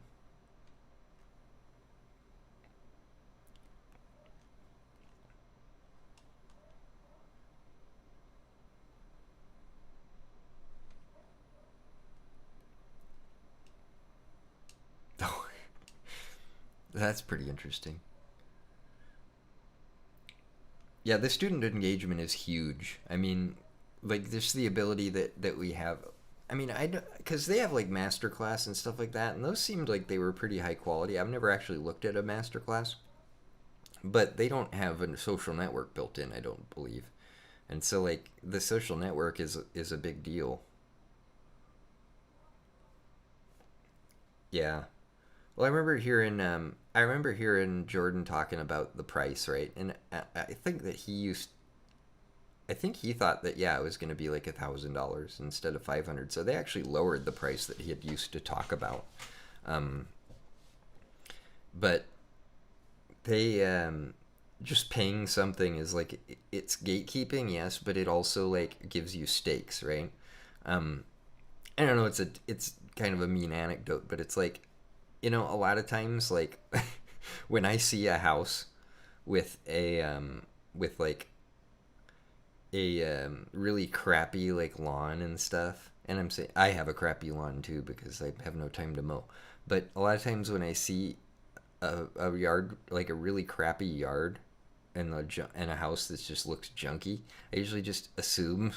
Oh, that's pretty interesting. Yeah, the student engagement is huge. I mean, like just the ability that we have. I mean, because they have like master class and stuff like that, and those seemed like they were pretty high quality. I've never actually looked at a master class, but they don't have a social network built in. I don't believe, and so like the social network is a big deal. Yeah. Well, I remember hearing Jordan talking about the price, right? And I think that I think he thought that yeah, it was going to be like $1,000 instead of 500. So they actually lowered the price that he had used to talk about. Um, but they just paying something is like it's gatekeeping, yes, but it also like gives you stakes, right? Um, I don't know. It's kind of a mean anecdote, but it's like a lot of times like when I see a house with a with like a really crappy like lawn and stuff, and I'm saying I have a crappy lawn too because I have no time to mow. But a lot of times when I see a yard like a really crappy yard and a house that just looks junky, I usually just assume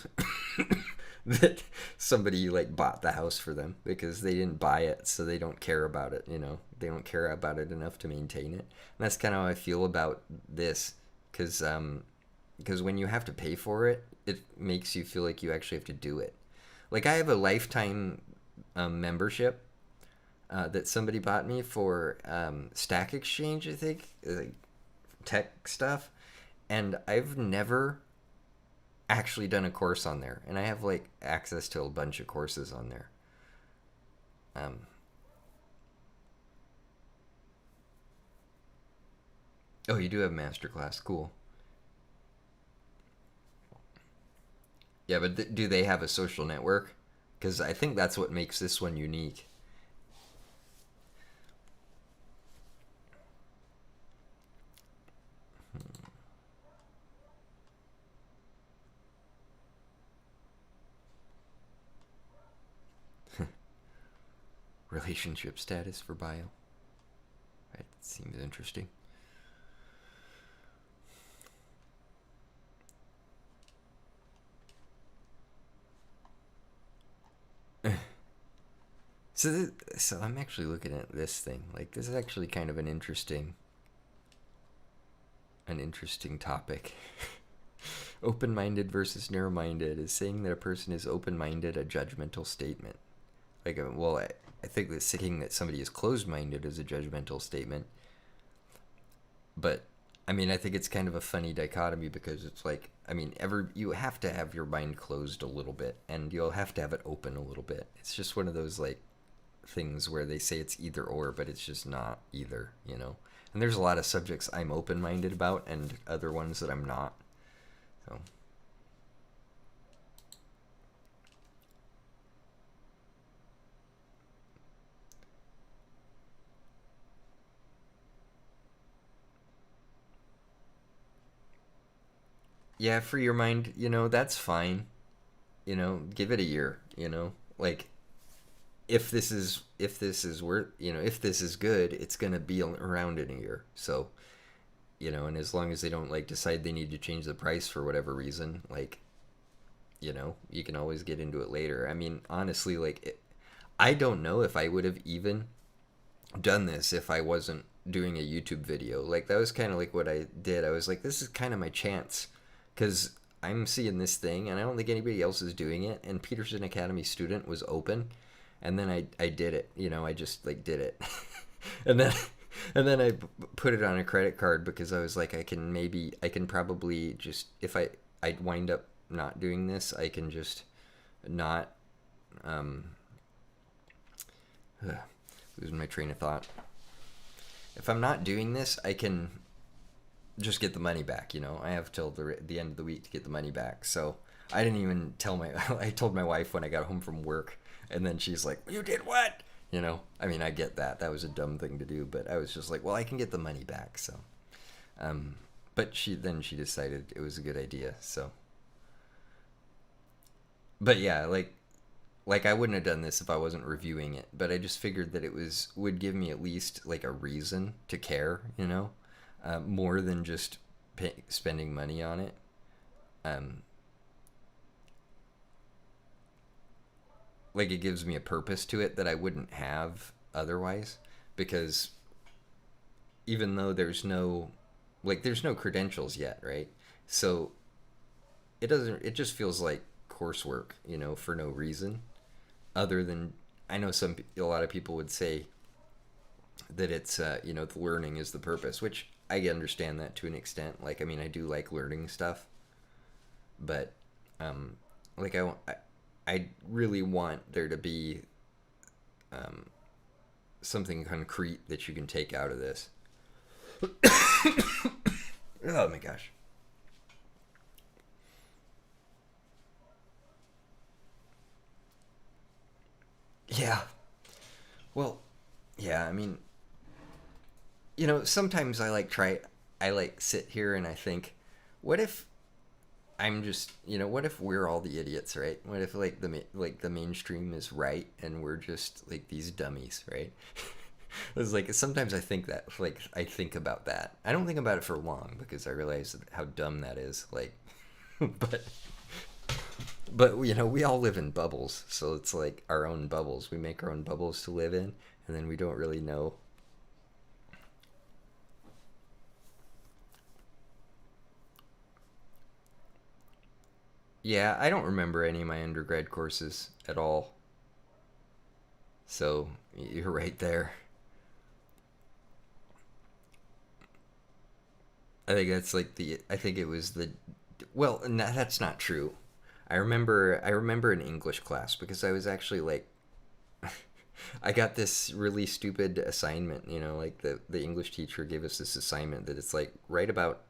that somebody like bought the house for them because they didn't buy it, so they don't care about it. They don't care about it enough to maintain it. And that's kind of how I feel about this, because when you have to pay for it, it makes you feel like you actually have to do it. Like I have a lifetime membership that somebody bought me for Stack Exchange, I think, like tech stuff, and I've never actually done a course on there, and I have like access to a bunch of courses on there. Um, oh, you do have masterclass, cool. Yeah, but do they have a social network? Because I think that's what makes this one unique. Relationship status for bio. That seems interesting. So I'm actually looking at this thing. Like this is actually kind of an interesting topic. Open-minded versus narrow-minded. Is saying that a person is open-minded a judgmental statement? Like, well, I think that saying that somebody is closed-minded is a judgmental statement. But I mean, I think it's kind of a funny dichotomy because it's like, I mean, you have to have your mind closed a little bit, and you'll have to have it open a little bit. It's just one of those like things where they say it's either or, but it's just not either. And there's a lot of subjects I'm open minded about, and other ones that I'm not. So yeah, for your mind, that's fine. Give it a year. Like if this is worth, if this is good, it's gonna be around in a year. So and as long as they don't like decide they need to change the price for whatever reason, like you can always get into it later. I mean, honestly, like I don't know if I would have even done this if I wasn't doing a YouTube video. Like that was kind of like what I did. I was like, this is kind of my chance, because I'm seeing this thing, and I don't think anybody else is doing it. And Peterson Academy student was open, and then I did it. I just like did it, and then I put it on a credit card because I was like, I can probably just if I wind up not doing this, I can just not um, losing my train of thought. If I'm not doing this, I can just get the money back. I have till the end of the week to get the money back. So I didn't even tell I told my wife when I got home from work, and then she's like, "You did what?" I mean, I get that was a dumb thing to do, but I was just like, well, I can get the money back. So but she decided it was a good idea. So but yeah, like I wouldn't have done this if I wasn't reviewing it, but I just figured that it would give me at least like a reason to care, more than just spending money on it. Like it gives me a purpose to it that I wouldn't have otherwise, because even though there's no credentials yet, right? So it just feels like coursework, for no reason other than, I know a lot of people would say that it's the learning is the purpose, which I understand that to an extent. Like, I mean, I do like learning stuff, but like I really want there to be something concrete that you can take out of this. Oh my gosh. Yeah. Well, yeah, I mean, sometimes I like sit here and I think, what if what if we're all the idiots, right? What if like the mainstream is right and we're just like these dummies, right? It's like sometimes I think about that. I don't think about it for long because I realize how dumb that is. Like, but we all live in bubbles, so it's like our own bubbles. We make our own bubbles to live in, and then we don't really know. Yeah, I don't remember any of my undergrad courses at all. So you're right there. I think it was the, well, no, that's not true. I remember an English class because I was actually like, I got this really stupid assignment, like the English teacher gave us this assignment that it's like write about,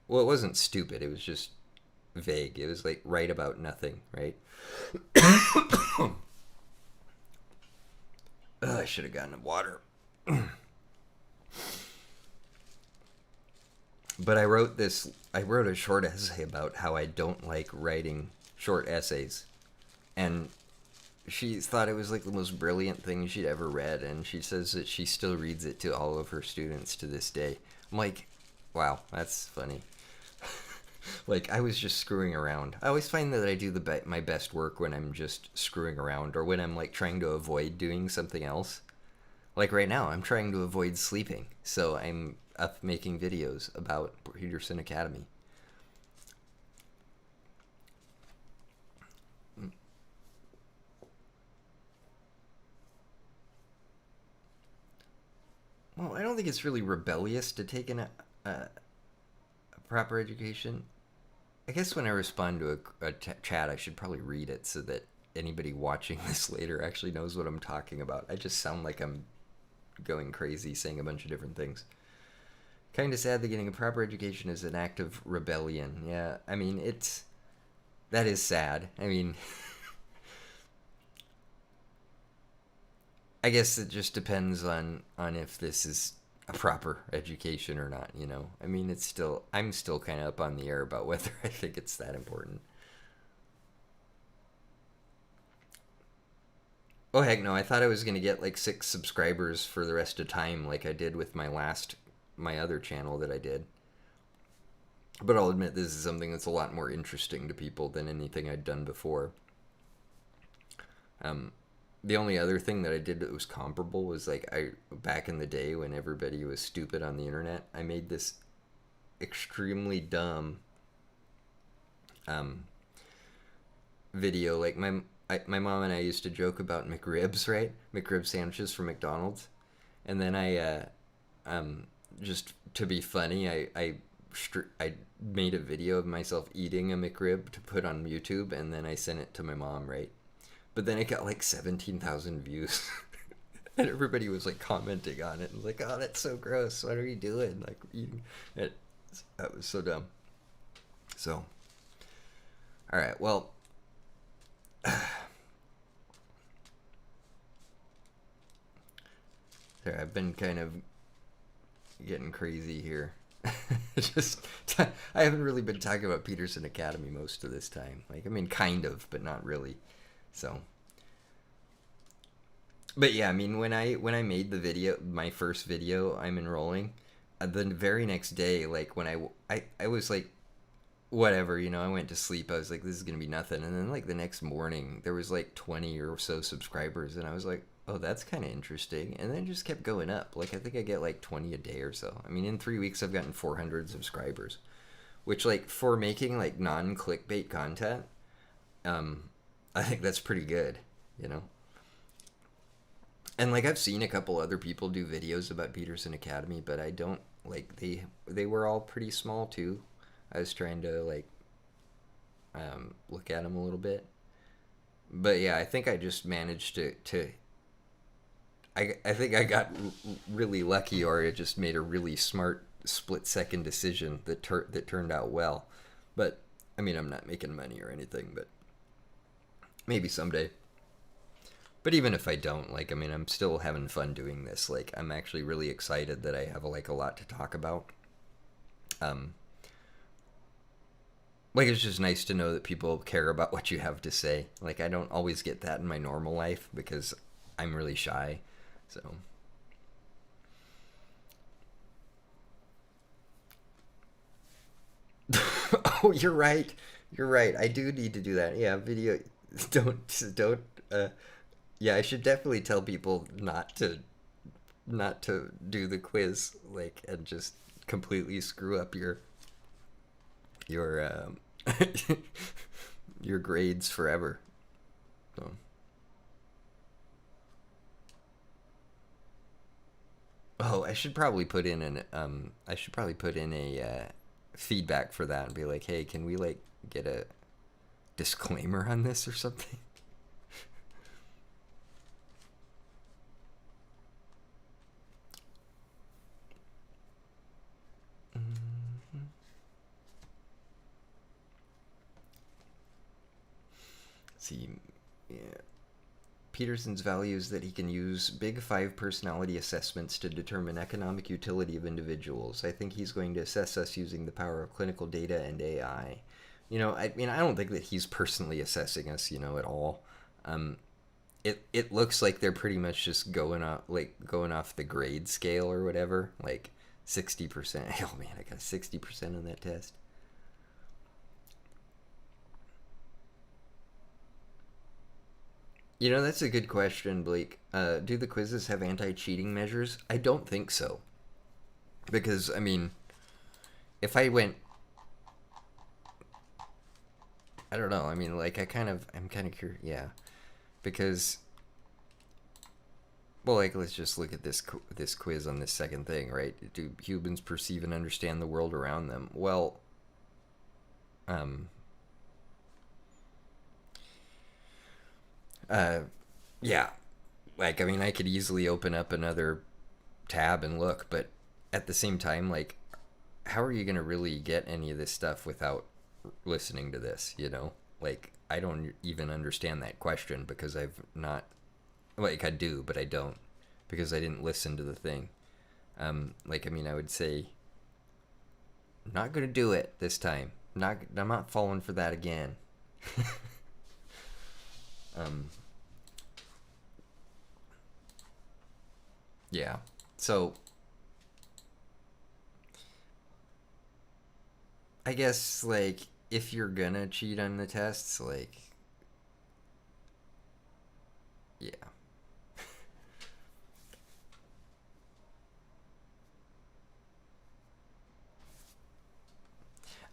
well, it wasn't stupid, it was just vague. It was like write about nothing, right? Ugh, I should have gotten water. But I wrote a short essay about how I don't like writing short essays. And she thought it was like the most brilliant thing she'd ever read, and she says that she still reads it to all of her students to this day. I'm like, wow, that's funny. Like, I was just screwing around. I always find that I do my best work when I'm just screwing around, or when I'm like trying to avoid doing something else. Like right now, I'm trying to avoid sleeping, so I'm up making videos about Peterson Academy. Well, I don't think it's really rebellious to take a proper education. I guess when I respond to a chat, I should probably read it so that anybody watching this later actually knows what I'm talking about. I just sound like I'm going crazy saying a bunch of different things. Kind of sad that getting a proper education is an act of rebellion. Yeah, I mean, that is sad. I mean, I guess it just depends on if this is a proper education or not, I mean, I'm still kind of up on the air about whether I think it's that important. Oh heck no, I thought I was going to get like 6 subscribers for the rest of time like I did with my other channel that I did. But I'll admit this is something that's a lot more interesting to people than anything I'd done before. Um, the only other thing that I did that was comparable was like back in the day when everybody was stupid on the internet, I made this extremely dumb um, video. Like my mom and I used to joke about McRibs, right? McRib sandwiches from McDonald's, and then um, just to be funny, I made a video of myself eating a McRib to put on YouTube, and then I sent it to my mom, right? But then it got like 17,000 views. And everybody was like commenting on it and like, oh, that's so gross. What are you doing? Like eating it. That was so dumb. So, all right. Well, there, I've been kind of getting crazy here. Just, I haven't really been talking about Peterson Academy most of this time. Like, I mean, kind of, but not really. So, but yeah, I mean, when I made the video, my first video, I'm enrolling. The very next day, like when I was like, whatever, I went to sleep. I was like, this is gonna be nothing. And then like the next morning, there was like 20 or so subscribers, and I was like, oh, that's kind of interesting. And then it just kept going up. Like I think I get like 20 a day or so. I mean, in 3 weeks, I've gotten 400 subscribers, which like for making like non-clickbait content, I think that's pretty good, you know. And like I've seen a couple other people do videos about Peterson Academy, but I don't like they were all pretty small too. I was trying to like look at them a little bit, but yeah, I think I just managed to I think I got really lucky, or I just made a really smart split-second decision that turned out well. But I mean, I'm not making money or anything, but maybe someday. But even if I don't, like, I mean, I'm still having fun doing this. Like, I'm actually really excited that I have like a lot to talk about. Um, like, it's just nice to know that people care about what you have to say. Like, I don't always get that in my normal life because I'm really shy. So, oh, you're right. You're right. I do need to do that. Yeah, video. Don't. Yeah, I should definitely tell people not to do the quiz, like, and just completely screw up your your grades forever. So, oh, I should probably put in a feedback for that and be like, hey, can we like get a disclaimer on this or something? Mhm. See, yeah. Peterson's value is that he can use Big Five personality assessments to determine economic utility of individuals. I think he's going to assess us using the power of clinical data and AI. I mean, I don't think that he's personally assessing us, at all. Um, it looks like they're pretty much just going off the grade scale or whatever, like 60%. Oh man, I got 60% on that test. That's a good question, Blake. Do the quizzes have anti-cheating measures? I don't think so. Because, I mean, if I went, I don't know. I mean, like, I'm kind of curious. Yeah. Because, well, like, let's just look at this quiz on this second thing, right? Do humans perceive and understand the world around them? Well, um, uh, yeah. Like, I mean, I could easily open up another tab and look, but at the same time, like, how are you going to really get any of this stuff without listening to this, Like, I don't even understand that question because I've not, like, I do, but I don't because I didn't listen to the thing. Like, I mean, I would say, I'm not going to do it this time. I'm not falling for that again. um, yeah. So, I guess, like, if you're gonna cheat on the tests, like, yeah.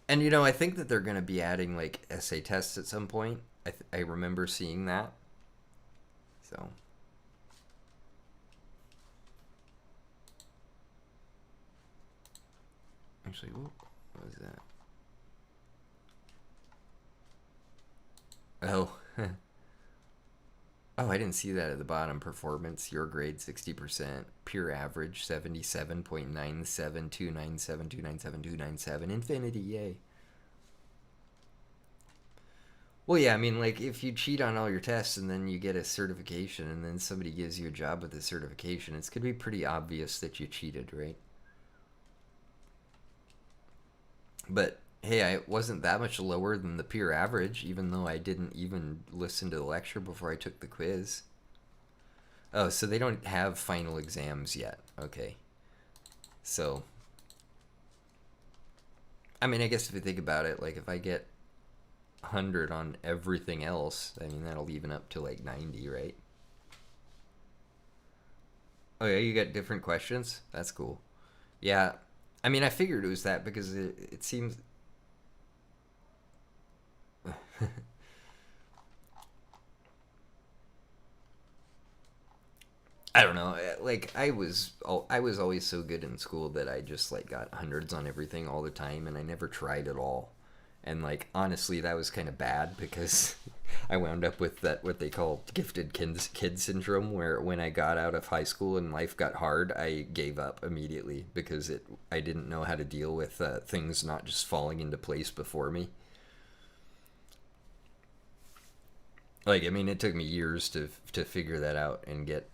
And I think that they're going to be adding like essay tests at some point. I remember seeing that. So actually, what was that? Oh, oh, I didn't see that at the bottom. Performance, your grade 60%, pure average 77.97297297297, infinity, yay. Well, yeah, I mean, like, if you cheat on all your tests and then you get a certification and then somebody gives you a job with a certification, it's going to be pretty obvious that you cheated, right? But hey, I wasn't that much lower than the peer average, even though I didn't even listen to the lecture before I took the quiz. Oh, so they don't have final exams yet. Okay. So, I mean, I guess if you think about it, like if I get 100 on everything else, I mean, that'll even up to like 90, right? Oh, yeah, you got different questions? That's cool. Yeah. I mean, I figured it was that because it seems. I don't know. Like I was always so good in school that I just like got hundreds on everything all the time, and I never tried at all. And like honestly, that was kind of bad because I wound up with that what they call gifted kid syndrome, where when I got out of high school and life got hard, I gave up immediately because it I didn't know how to deal with things not just falling into place before me. Like I mean, it took me years to figure that out and get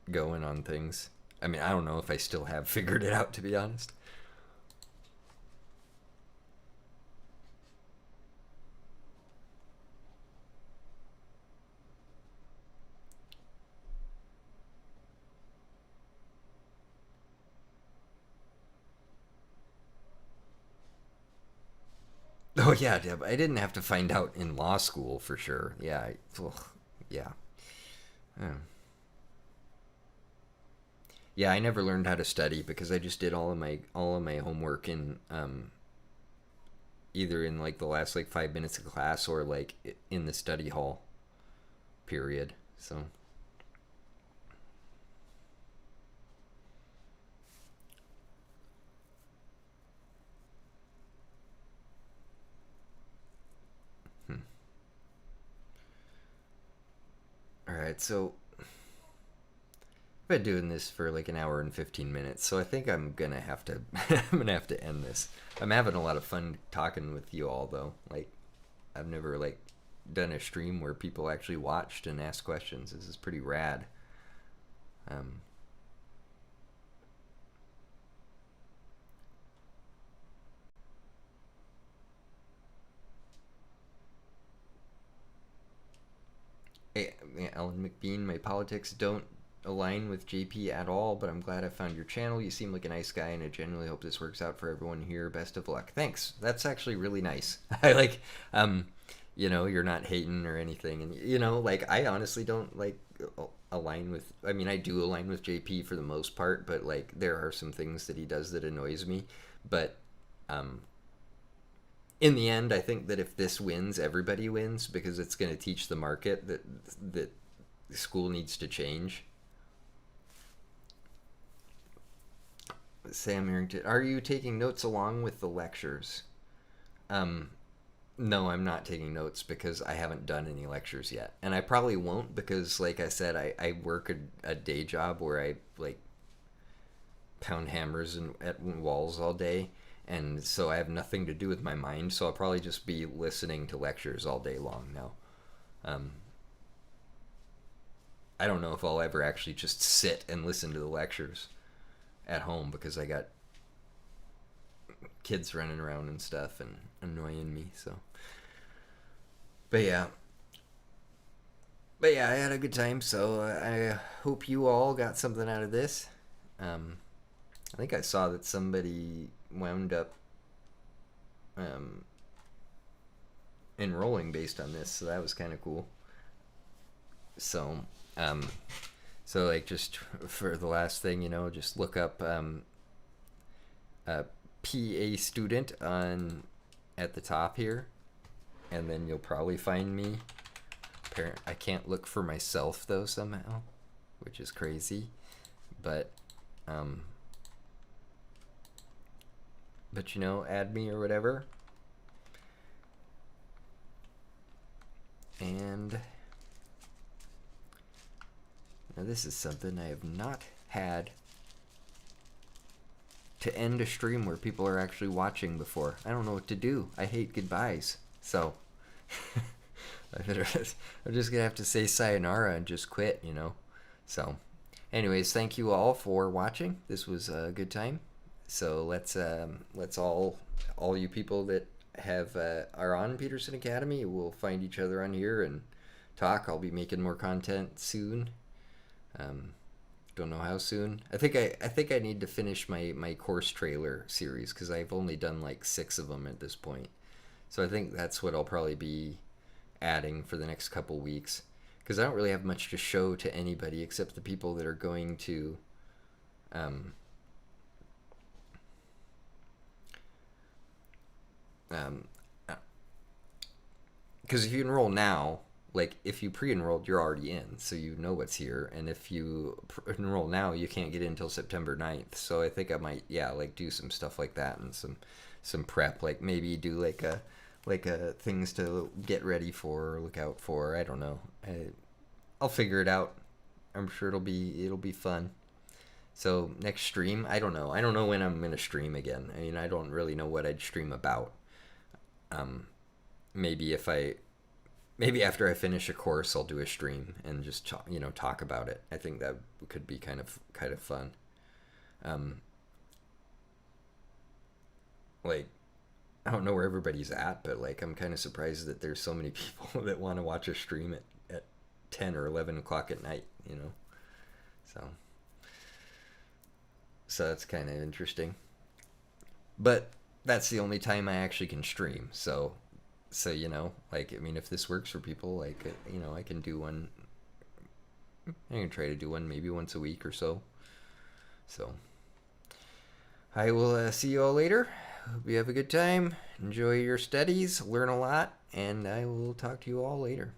going on things. I mean, I don't know if I still have figured it out, to be honest. Oh yeah, Deb. I didn't have to find out in law school for sure. Yeah, yeah, yeah. Yeah, I never learned how to study because I just did all of my homework in either in like the last like 5 minutes of class or like in the study hall period. So hmm. All right, so been doing this for like an hour and 15 minutes, so I think I'm gonna have to I'm gonna have to end this. I'm having a lot of fun talking with you all though. Like I've never like done a stream where people actually watched and asked questions. This is pretty rad. Um, hey, Alan McBean, my politics don't align with JP at all, but I'm glad I found your channel. You seem like a nice guy, and I genuinely hope this works out for everyone here. Best of luck. Thanks. That's actually really nice. I like, you're not hating or anything, and like I honestly don't like align with. I mean, I do align with JP for the most part, but like there are some things that he does that annoys me. But um, in the end, I think that if this wins, everybody wins because it's going to teach the market that school needs to change. Sam Harrington, are you taking notes along with the lectures? Um, no, I'm not taking notes because I haven't done any lectures yet, and I probably won't because, like I said, I work a day job where I like pound hammers at walls all day, and so I have nothing to do with my mind. So I'll probably just be listening to lectures all day long now. Um, I don't know if I'll ever actually just sit and listen to the lectures at home because I got kids running around and stuff and annoying me. So, but yeah, I had a good time. So I hope you all got something out of this. I think I saw that somebody wound up um, enrolling based on this, so that was kind of cool. So, um, like just for the last thing, just look up uh, PA student on at the top here, and then you'll probably find me. I can't look for myself though somehow, which is crazy, but you know, add me or whatever. And now this is something I have not had to end a stream where people are actually watching before. I don't know what to do. I hate goodbyes. So I'm just gonna have to say sayonara and just quit, you know. So anyways, thank you all for watching. This was a good time. So let's all you people that have are on Peterson Academy, we'll find each other on here and talk. I'll be making more content soon. Don't know how soon. I think I need to finish my course trailer series because I've only done like 6 of them at this point. So I think that's what I'll probably be adding for the next couple weeks, because I don't really have much to show to anybody except the people that are going to because if you enroll now, like if you pre-enrolled, you're already in, so you know what's here. And if you enroll now, you can't get in until September 9th. So I think I might, yeah, like do some stuff like that and some prep, like maybe do like a things to get ready for or look out for. I don't know. I'll figure it out. I'm sure it'll be fun. So next stream, I don't know. I don't know when I'm gonna stream again. I mean, I don't really know what I'd stream about. Maybe after I finish a course, I'll do a stream and just talk about it. I think that could be kind of fun. Like, I don't know where everybody's at, but like I'm kind of surprised that there's so many people that want to watch a stream at 10 or 11 o'clock at night. You know, so that's kind of interesting. But that's the only time I actually can stream. So you know, like, I mean, if this works for people, like, you know, I can do one. I can try to do one maybe once a week or so. So I will see you all later. Hope you have a good time. Enjoy your studies. Learn a lot. And I will talk to you all later.